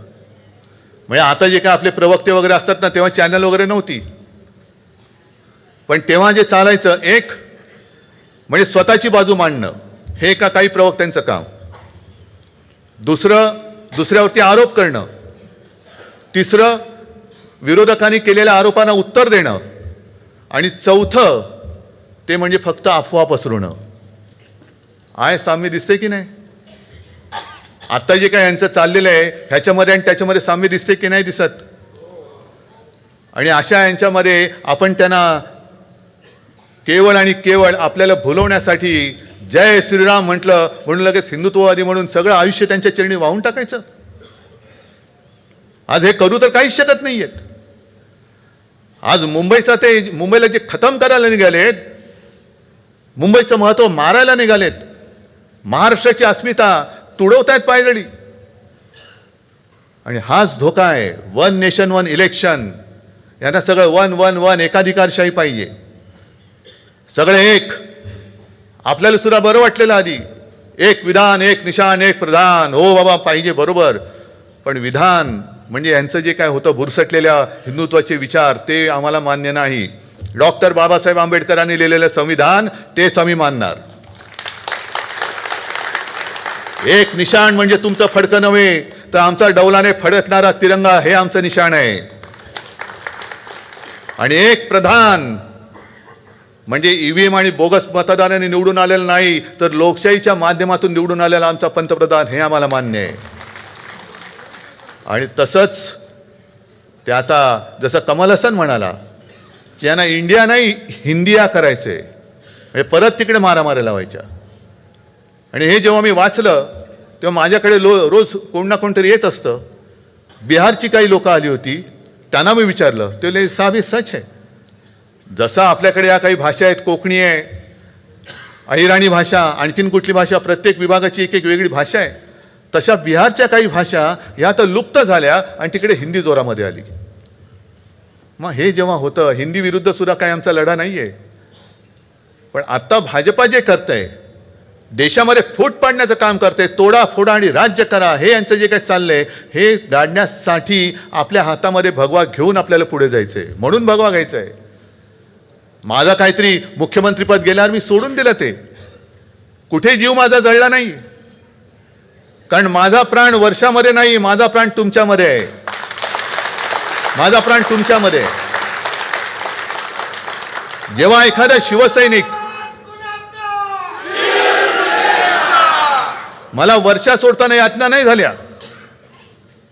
म्हणजे आता जे काय आपले प्रवक्ते वगैरे असतात ना, तेव्हा चॅनल वगैरे नव्हती, पण तेव्हा जे चालायचं, एक म्हणजे स्वतःची बाजू मांडणं, हे का काही प्रवक्त्यांचं काम. दुसरं, दुसऱ्यावरती आरोप करणं. तिसरं, विरोधकांनी केलेल्या आरोपांना उत्तर देणं. आणि चौथं, ते म्हणजे फक्त अफवा पसरवणं. आहे साम्य दिसते की नाही? आता जे काय यांचं चाललेलं आहे ह्याच्यामध्ये आणि त्याच्यामध्ये साम्य दिसते की नाही दिसत? आणि अशा यांच्यामध्ये आपण त्यांना केवळ आणि केवळ आपल्याला भुलवण्यासाठी जय श्रीराम म्हटलं म्हणून लगेच हिंदुत्ववादी म्हणून सगळं आयुष्य त्यांच्या चरणी वाहून टाकायचं. आज हे करू तर काहीच शकत नाहीयेत. आज मुंबईला जे खतम करायला निघालेत, मुंबईचं महत्व मारायला निघालेत, महाराष्ट्राची अस्मिता तुडवतायत पायदळी. आणि हाच धोका आहे. 1 नेशन 1 इलेक्शन, यांना सगळं 1 1 1 एकाधिकारशाही पाहिजे. सगळे एक. आपल्याला सुद्धा बरं वाटलेलं आधी, एक विधान एक निशान एक प्रधान, हो बाबा पाहिजे, बरोबर. पण विधान म्हणजे यांचं जे काय होतं भुरसटलेल्या हिंदुत्वाचे विचार, ते आम्हाला मान्य नाही. डॉक्टर बाबासाहेब आंबेडकरांनी लिहिलेलं संविधान तेच आम्ही मानणार. एक निशाण म्हणजे तुमचं फडकं नव्हे, तर आमचा डौलाने फडकणारा तिरंगा हे आमचं निशाण आहे. आणि एक प्रधान म्हणजे ईव्हीएम आणि बोगस मतदारांनी निवडून आलेला नाही, तर लोकशाहीच्या माध्यमातून निवडून आलेला आमचा पंतप्रधान हे आम्हाला मान्य आहे. आणि तसंच ते आता जसं कमल हसन म्हणाला की यांना इंडिया नाही हिंदिया करायचंय, म्हणजे परत तिकडे मारामाऱ्या लावायच्या. आणि हे जेव्हा मी वाचलं तेव्हा माझ्याकडे रोज कोण ना कोणतरी येत असतं. बिहारची काही लोक आली होती, त्यांना मी विचारलं, ते बोलले साहब हे सच है. जसं आपल्याकडे या काही भाषा आहेत, कोकणी आहे, अहिराणी भाषा, आणखीन कुठली भाषा, प्रत्येक विभागाची एक एक वेगळी भाषा आहे, तशा बिहारच्या काही भाषा ह्या तर लुप्त झाल्या आणि तिकडे हिंदी जोरामध्ये आली. मग हे जेव्हा होतं, हिंदी विरुद्ध सुद्धा काही आमचा लढा नाही आहे. पण आता भाजपा जे करतंय, देशामध्ये फूट पाडण्याचं काम करते, तोडा फोडा आणि राज्य करा, हे यांचं जे काही चाललंय हे गाडण्यासाठी आपल्या हातामध्ये भगवा घेऊन आपल्याला पुढे जायचंय. म्हणून भगवा घ्यायचा आहे. माझा काहीतरी मुख्यमंत्रीपद गेल्यावर मी सोडून दिलं, ते कुठे जीव माझा जळला नाही, कारण माझा प्राण वर्षामध्ये नाही, माझा प्राण तुमच्यामध्ये आहे. माझा प्राण तुमच्यामध्ये आहे. जेव्हा एखादा शिवसैनिक मला वर्षा सोडताना यातना नाही झाल्या,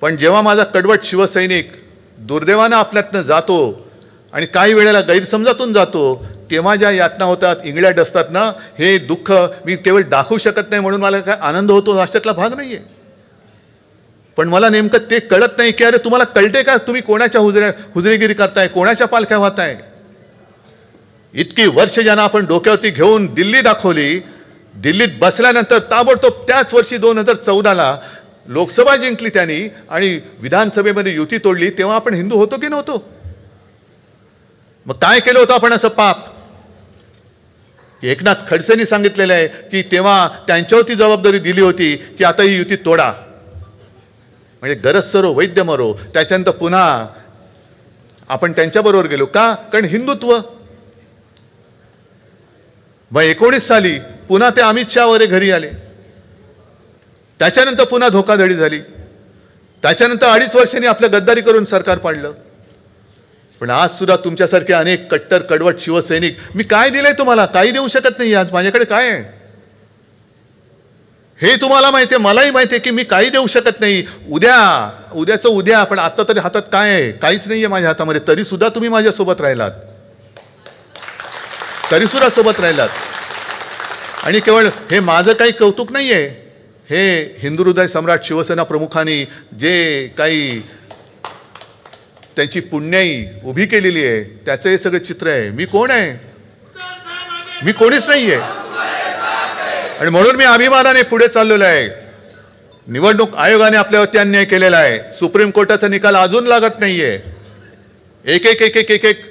पण जेव्हा माझा कडवट शिवसैनिक दुर्दैवानं आपल्यातनं जातो आणि काही वेळेला गैरसमजातून जातो, तेव्हा ज्या यातना होतात, इंगळ्या असतात ना, हे दुःख मी केवळ दाखवू शकत नाही म्हणून मला काय आनंद होतो अशातला भाग नाहीये. पण मला नेमकं ते कळत नाही की अरे तुम्हाला कळते का, तुम्ही कोणाच्या हुजरेगिरी करताय, कोणाच्या पालख्या वाहताय. इतकी वर्ष ज्यांना आपण डोक्यावरती घेऊन दिल्ली दाखवली, दिल्लीत बसल्यानंतर ताबडतोब त्याच वर्षी 2014ला लोकसभा जिंकली त्यांनी आणि विधानसभेमध्ये युती तोडली, तेव्हा आपण हिंदू होतो की नव्हतो. मग काय केलं होतं आपण असं पाप. एकनाथ खडसेंनी सांगितलेलं आहे की तेव्हा त्यांच्यावरती जबाबदारी दिली होती की आता ही युती तोडा, म्हणजे गरज सरो वैद्य मरो. त्याच्यानंतर पुन्हा आपण त्यांच्याबरोबर गेलो का, कारण हिंदुत्व. मग 19 साली पुन्हा ते अमित शाह वगैरे घरी आले, त्याच्यानंतर पुन्हा धोकाधडी झाली, त्याच्यानंतर 2.5 वर्षांनी आपलं गद्दारी करून सरकार पाडलं. पण आज सुद्धा तुमच्यासारखे अनेक कट्टर कडवट शिवसैनिक, मी काय दिलंय तुम्हाला, काही देऊ शकत नाही. आज माझ्याकडे काय आहे हे तुम्हाला माहिती आहे, मलाही माहिती आहे की मी काही देऊ शकत नाही. उद्याचं उद्या, पण आता तरी हातात काय आहे, काहीच नाहीये माझ्या हातामध्ये. तरी सुद्धा तुम्ही माझ्यासोबत राहिलात, तरी सुद्धा सोबत राहिलात. आणि केवळ हे माझं काही कौतुक नाहीये, हे हिंदू हृदय सम्राट शिवसेना प्रमुखांनी जे काही त्यांची पुण्याई उभी केलेली आहे त्याचं हे सगळं चित्र आहे. मी कोण आहे, मी कोणीच नाहीये. आणि म्हणून मी अभिमानाने पुढे चाललेलो आहे. निवडणूक आयोगाने आपल्यावरती अन्याय केलेला आहे. सुप्रीम कोर्टाचा निकाल अजून लागत नाहीये. एक एक एक एक एक एक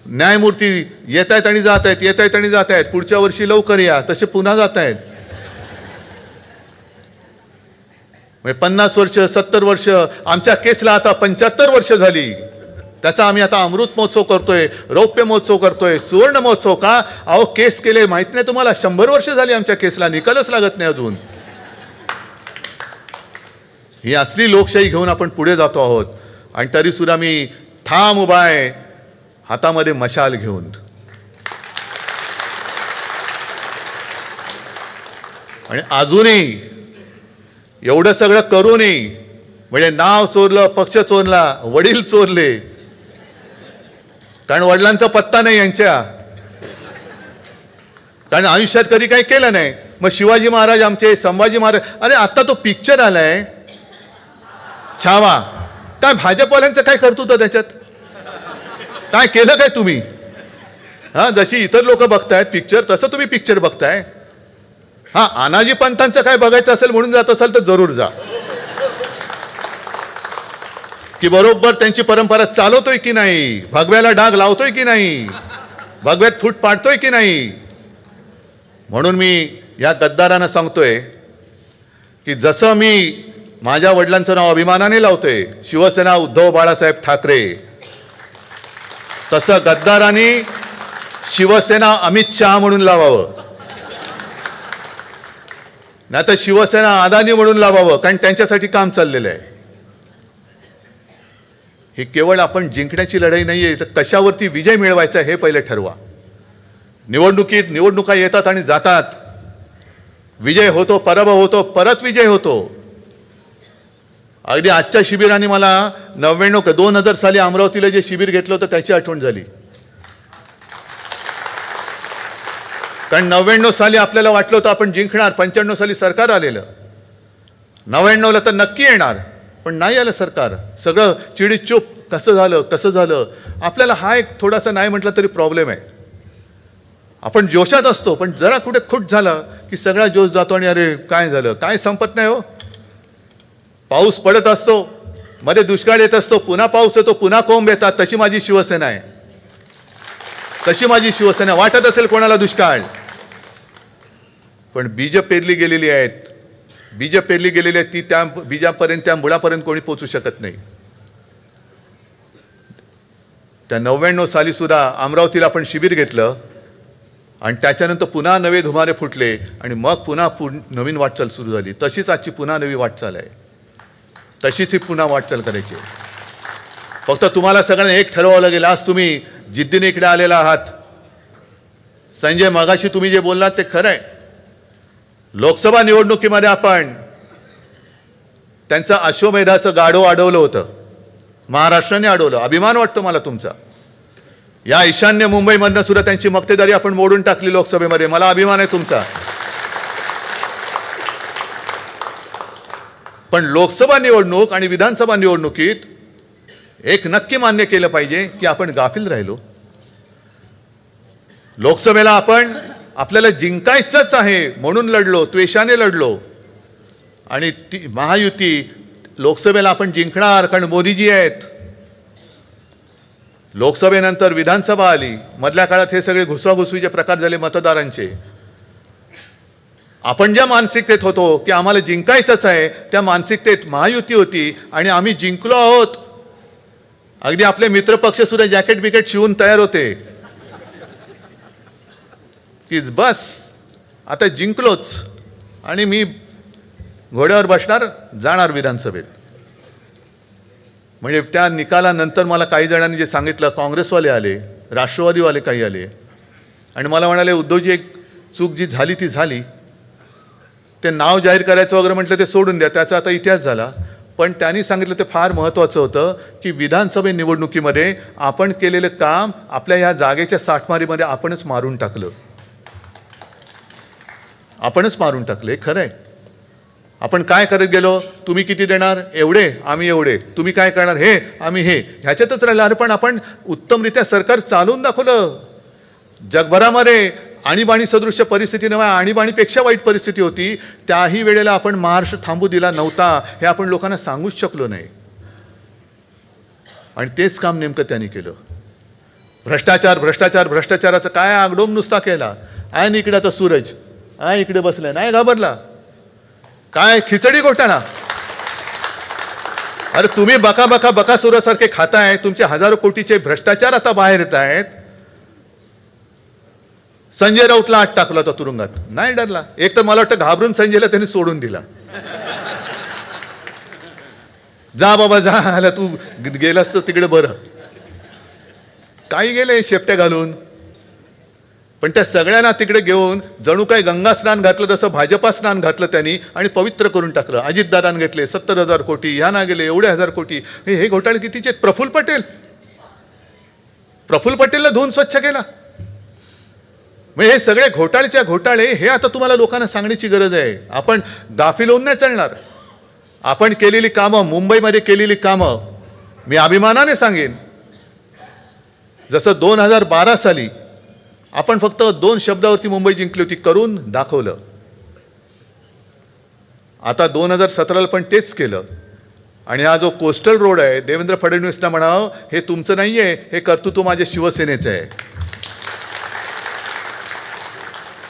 न्यायमूर्ती येत आहेत आणि जात आहेत, येत आहेत आणि जात आहेत. पुढच्या वर्षी लवकर या, तसे पुन्हा जात आहेत. 50 वर्ष 70 वर्ष, आमच्या केसला आता 75 वर्ष झाली. त्याचा आम्ही आता अमृत महोत्सव करतोय, रौप्य महोत्सव करतोय, सुवर्ण महोत्सव. का अहो केस केले माहित नाही तुम्हाला, 100 वर्ष झाली आमच्या केसला, निकालच लागत नाही अजून. ही असली लोकशाही घेऊन आपण पुढे जातो आहोत. आणि तरी सुद्धा मी ठाम उभा आहे, हातामध्ये मशाल घेऊन. आणि अजूनही एवढं सगळं करूनही, म्हणजे नाव चोरलं, पक्ष चोरला, वडील चोरले, कारण वडिलांचा पत्ता नाही यांच्या, कारण आयुष्यात कधी काही केलं नाही. मग शिवाजी महाराज आमचे, संभाजी महाराज, अरे आता तो पिक्चर आलाय छावा, काय भाजपवाल्यांचं काय कर्तृत्व त्याच्यात, काय केलं काय तुम्ही. हा, जशी इतर लोक बघतायत पिक्चर तसं तुम्ही पिक्चर बघताय. हा, अनाजी पंथांचं काय बघायचं असेल म्हणून जात असाल तर जरूर जा, की बरोबर त्यांची परंपरा चालवतोय की नाही, भगव्याला डाग लावतोय की नाही, भगव्यात फूट पाडतोय की नाही. म्हणून मी या गद्दारांना सांगतोय की जसं मी माझ्या वडिलांचं नाव अभिमानाने लावतोय, शिवसेना उद्धव बाळासाहेब ठाकरे, तसं गद्दारांनी शिवसेना अमित शहा म्हणून लावावं. नाही तर शिवसेना अदानी म्हणून लावावं, कारण त्यांच्यासाठी काम चाललेलं आहे. ही केवळ आपण जिंकण्याची लढाई नाहीये, तर कशावरती विजय मिळवायचा हे पहिले ठरवा. निवडणुका येतात आणि जातात. विजय होतो, पराभव होतो, परत विजय होतो. अगदी आजच्या शिबिराने मला 2000 साली अमरावतीला जे शिबिर घेतलं होतं त्याची आठवण झाली. कारण 99 साली आपल्याला वाटलं होतं आपण जिंकणार, 95 साली सरकार आलेलं, 99ला तर नक्की येणार, पण नाही आलं सरकार. सगळं चिडीत चूप. कसं झालं. आपल्याला हा एक थोडासा नाही म्हटलं तरी प्रॉब्लेम आहे. आपण जोशात असतो, पण जरा कुठे खुट झालं की सगळा जोश जातो आणि अरे काय झालं, काय संपत नाही हो. पाऊस पडत असतो, मध्ये दुष्काळ येत असतो, पुन्हा पाऊस येतो, पुन्हा कोंब येतात. तशी माझी शिवसेना आहे. वाटत असेल कोणाला दुष्काळ, पण बीज पेरली गेलेली आहेत. ती त्या बीजापर्यंत, त्या मुळापर्यंत कोणी पोचू शकत नाही. त्या 99 साली सुद्धा अमरावतीला आपण शिबिर घेतलं आणि त्याच्यानंतर पुन्हा नवे धुमारे फुटले आणि मग पुन्हा नवीन वाटचाल सुरू झाली. तशीच आजची पुन्हा नवी वाटचाल आहे. तशीच ही पुन्हा वाटचाल करायची. फक्त तुम्हाला सगळ्यांना एक ठरवावं लागेल. आज तुम्ही जिद्दीने इकडे आलेला आहात. संजय, मगाशी तुम्ही जे बोललात ते खरं आहे. लोकसभा निवडणुकीमध्ये आपण त्यांचं अश्वमेधाचं गाढव अडवलं होतं. महाराष्ट्राने अडवलं. अभिमान वाटतो मला तुमचा. या ईशान्य मुंबईमधनं सुद्धा त्यांची मक्तेदारी आपण मोडून टाकली लोकसभेमध्ये. मला अभिमान आहे तुमचा. पण लोकसभा निवडणूक आणि विधानसभा निवडणुकीत एक नक्की मान्य केलं पाहिजे की आपण गाफील राहिलो. लोकसभेला आपल्याला जिंकायचंच आहे म्हणून लढलो, त्वेषाने लढलो. आणि ती महायुती लोकसभेला आपण जिंकणार कारण मोदीजी आहेत. लोकसभेनंतर विधानसभा आली. मधल्या काळात हे सगळे घुसवाघुसवीचे प्रकार झाले मतदारांचे. आपण ज्या मानसिकतेत होतो की आम्हाला जिंकायचंच आहे, त्या मानसिकतेत महायुती होती आणि आम्ही जिंकलो आहोत. अगदी आपले मित्रपक्ष सुद्धा जॅकेट बिकेट शिवून तयार होते की बस आता जिंकलोच आणि मी घोड्यावर बसणार, जाणार विधानसभेत. म्हणजे त्या निकालानंतर मला काही जणांनी जे सांगितलं, काँग्रेसवाले आले, राष्ट्रवादीवाले काही आले आणि मला म्हणाले, उद्धवजी एक चूक जी झाली ती झाली. ते नाव जाहीर करायचं वगैरे म्हटलं ते सोडून द्या, त्याचा आता इतिहास झाला. पण त्यांनी सांगितलं ते फार महत्त्वाचं होतं की विधानसभे निवडणुकीमध्ये आपण केलेलं काम आपल्या ह्या जागेच्या साठमारीमध्ये आपणच मारून टाकलं. हे खरं आहे. आपण काय करत गेलो, तुम्ही किती देणार, एवढे, आम्ही एवढे, तुम्ही काय करणार, हे, आम्ही हे, ह्याच्यातच राहिलं. अरे पण आपण उत्तमरित्या सरकार चालवून दाखवलं. जगभरामध्ये आणीबाणी सदृश्य परिस्थिती नव्हे, आणीबाणीपेक्षा वाईट परिस्थिती होती. त्याही वेळेला आपण महाराष्ट्र थांबू दिला नव्हता. हे आपण लोकांना सांगूच शकलो नाही. आणि तेच काम नेमकं त्यांनी केलं. भ्रष्टाचाराचा काय आगडोम नुसता केला. आहे इकडे आता सूरज, आहे इकडे बसलाय, नाही घाबरला. काय खिचडी घोटाळा. अरे तुम्ही बकासुरासारखे खाताय. तुमचे हजारो कोटीचे भ्रष्टाचार आता बाहेर येत आहेत. संजय राऊतला आत टाकला होता तुरुंगात, नाही डरला. एक तर मला वाटतं घाबरून संजयला त्यांनी सोडून दिला. जा बाबा जा, आला तू गेलास तर तिकडे बरं. काही गेले शेपट्या घालून. पण त्या सगळ्यांना तिकडे घेऊन जणू काय गंगा स्नान घातलं तसं भाजपा स्नान घातलं त्यांनी आणि पवित्र करून टाकलं. अजितदादांना घेतले 70,000 कोटी, ह्याना गेले एवढे 1000 कोटी. हे घोटाळे कितीचे. प्रफुल्ल पटेलला धुवून स्वच्छ केला. म्हणजे हे सगळे घोटाळे हे आता तुम्हाला लोकांना सांगण्याची गरज आहे. आपण गाफील होऊन नाही चालणार. आपण केलेली कामं, मुंबईमध्ये केलेली कामं मी अभिमानाने सांगेन. जसं 2012 साली आपण फक्त 2 शब्दावरती मुंबई जिंकली होती, करून दाखवलं. आता 2017ला पण तेच केलं. आणि हा जो कोस्टल रोड आहे, देवेंद्र फडणवीसना म्हणावं, हे तुमचं नाहीये, हे कर्तृत्व माझ्या शिवसेनेचं आहे.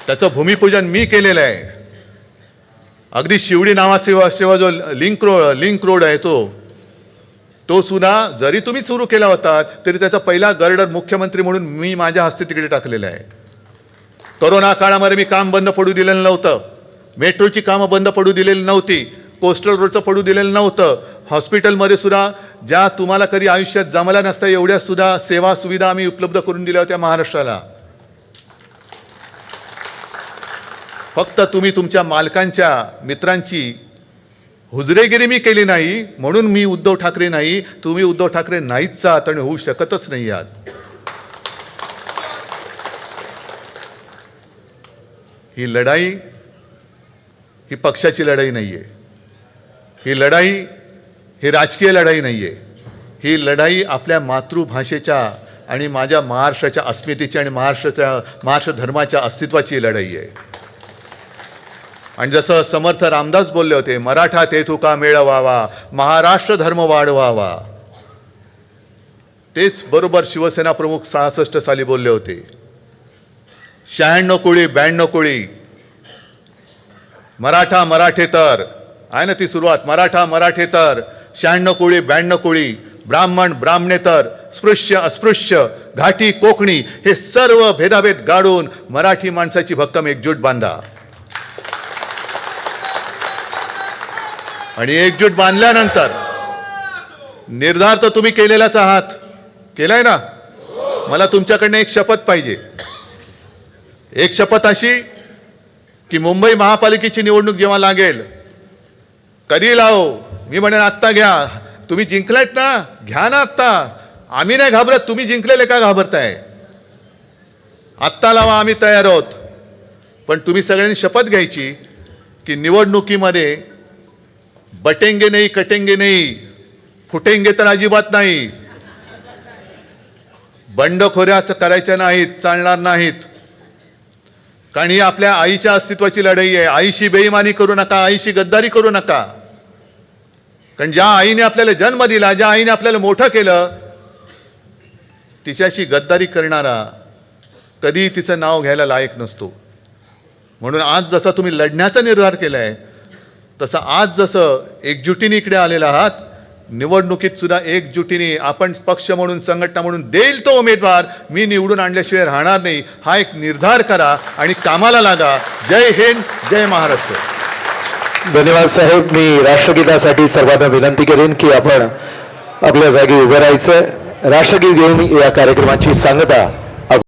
त्याचं भूमिपूजन मी केलेलं आहे. अगदी शिवडी नावाचा जो लिंक रोड आहे तो सुद्धा जरी तुम्ही सुरू केला होता तरी त्याचा पहिला गर्डर मुख्यमंत्री म्हणून मी माझ्या हस्ते तिकडे टाकलेला आहे. कोरोना काळामध्ये मी काम बंद पडू दिलेलं नव्हतं. मेट्रोची कामं बंद पडू दिलेली नव्हती, कोस्टल रोडचं पडू दिलेलं नव्हतं, हॉस्पिटलमध्ये सुद्धा ज्या तुम्हाला कधी आयुष्यात जमल्या नसत्या एवढ्या सुद्धा सेवा सुविधा आम्ही उपलब्ध करून दिल्या होत्या महाराष्ट्राला. फक्त तुम्ही तुमच्या मालकांच्या मित्रांची हुजरेगिरी मी केली नाही म्हणून मी उद्धव ठाकरे नाही, तुम्ही उद्धव ठाकरे नाहीच आहात आणि होऊ शकतच नाही आहात. ही लढाई ही पक्षाची लढाई नाहीये, ही लढाई ही राजकीय लढाई नाहीये, ही लढाई आपल्या मातृभाषेच्या आणि माझ्या महाराष्ट्राच्या अस्मितेची आणि महाराष्ट्र धर्माच्या अस्तित्वाची लढाई आहे. आणि जसं समर्थ रामदास बोलले होते, मराठा तेथुका मेळवावा, महाराष्ट्र धर्म वाढवावा, तेच बरोबर शिवसेना प्रमुख 66 साली बोलले होते. 96 कोळी 92 कोळी, मराठा मराठेतर आहे ना ती सुरुवात, मराठा मराठेतर, 96 कोळी 92 कोळी, ब्राह्मण ब्राह्मणेतर, स्पृश्य अस्पृश्य, घाटी कोकणी, हे सर्व भेदाभेद गाडून मराठी माणसाची भक्कम एकजूट बांधा. आणि एकजूट बांधल्यानंतर निर्धार तर तुम्ही केलेलाच आहात, केलाय ना. मला तुमच्याकडनं एक शपथ पाहिजे. एक शपथ अशी की मुंबई महापालिकेची निवडणूक जेव्हा लागेल, कधी लावो, मी म्हणेन आत्ता घ्या. तुम्ही जिंकलायत ना, घ्या ना आत्ता. आम्ही नाही घाबरत, तुम्ही जिंकलेले का घाबरताय? आत्ता लावा, आम्ही तयार आहोत. पण तुम्ही सगळ्यांनी शपथ घ्यायची की निवडणुकीमध्ये बटेंगे नाही कटेंगे नाही, फुटेंगे तर अजिबात नाही, बंडखोऱ्याच करायच्या नाहीत, चालणार नाहीत. कारण ही आपल्या आईच्या अस्तित्वाची लढाई आहे. आईशी बेईमानी करू नका, आईशी गद्दारी करू नका. कारण ज्या आईने आपल्याला जन्म दिला, ज्या आईने आपल्याला मोठं केलं, तिच्याशी गद्दारी करणारा कधी तिचं नाव घ्यायला लायक नसतो. म्हणून आज जसा तुम्ही लढण्याचा निर्धार केलाय, तसं आज जसं एकजुटीने इकडे आलेला आहात, निवडणुकीत सुद्धा एकजुटीने आपण पक्ष म्हणून संघटना म्हणून देईल तो उमेदवार मी निवडून आणल्याशिवाय राहणार नाही, हा एक निर्धार करा आणि कामाला लागा. जय हिंद, जय महाराष्ट्र. धन्यवाद साहेब. मी राष्ट्रगीतासाठी सर्वांना विनंती करेन की आपण आपल्या जागी उभं राहायचं. राष्ट्रगीत घेऊन या कार्यक्रमाची सांगता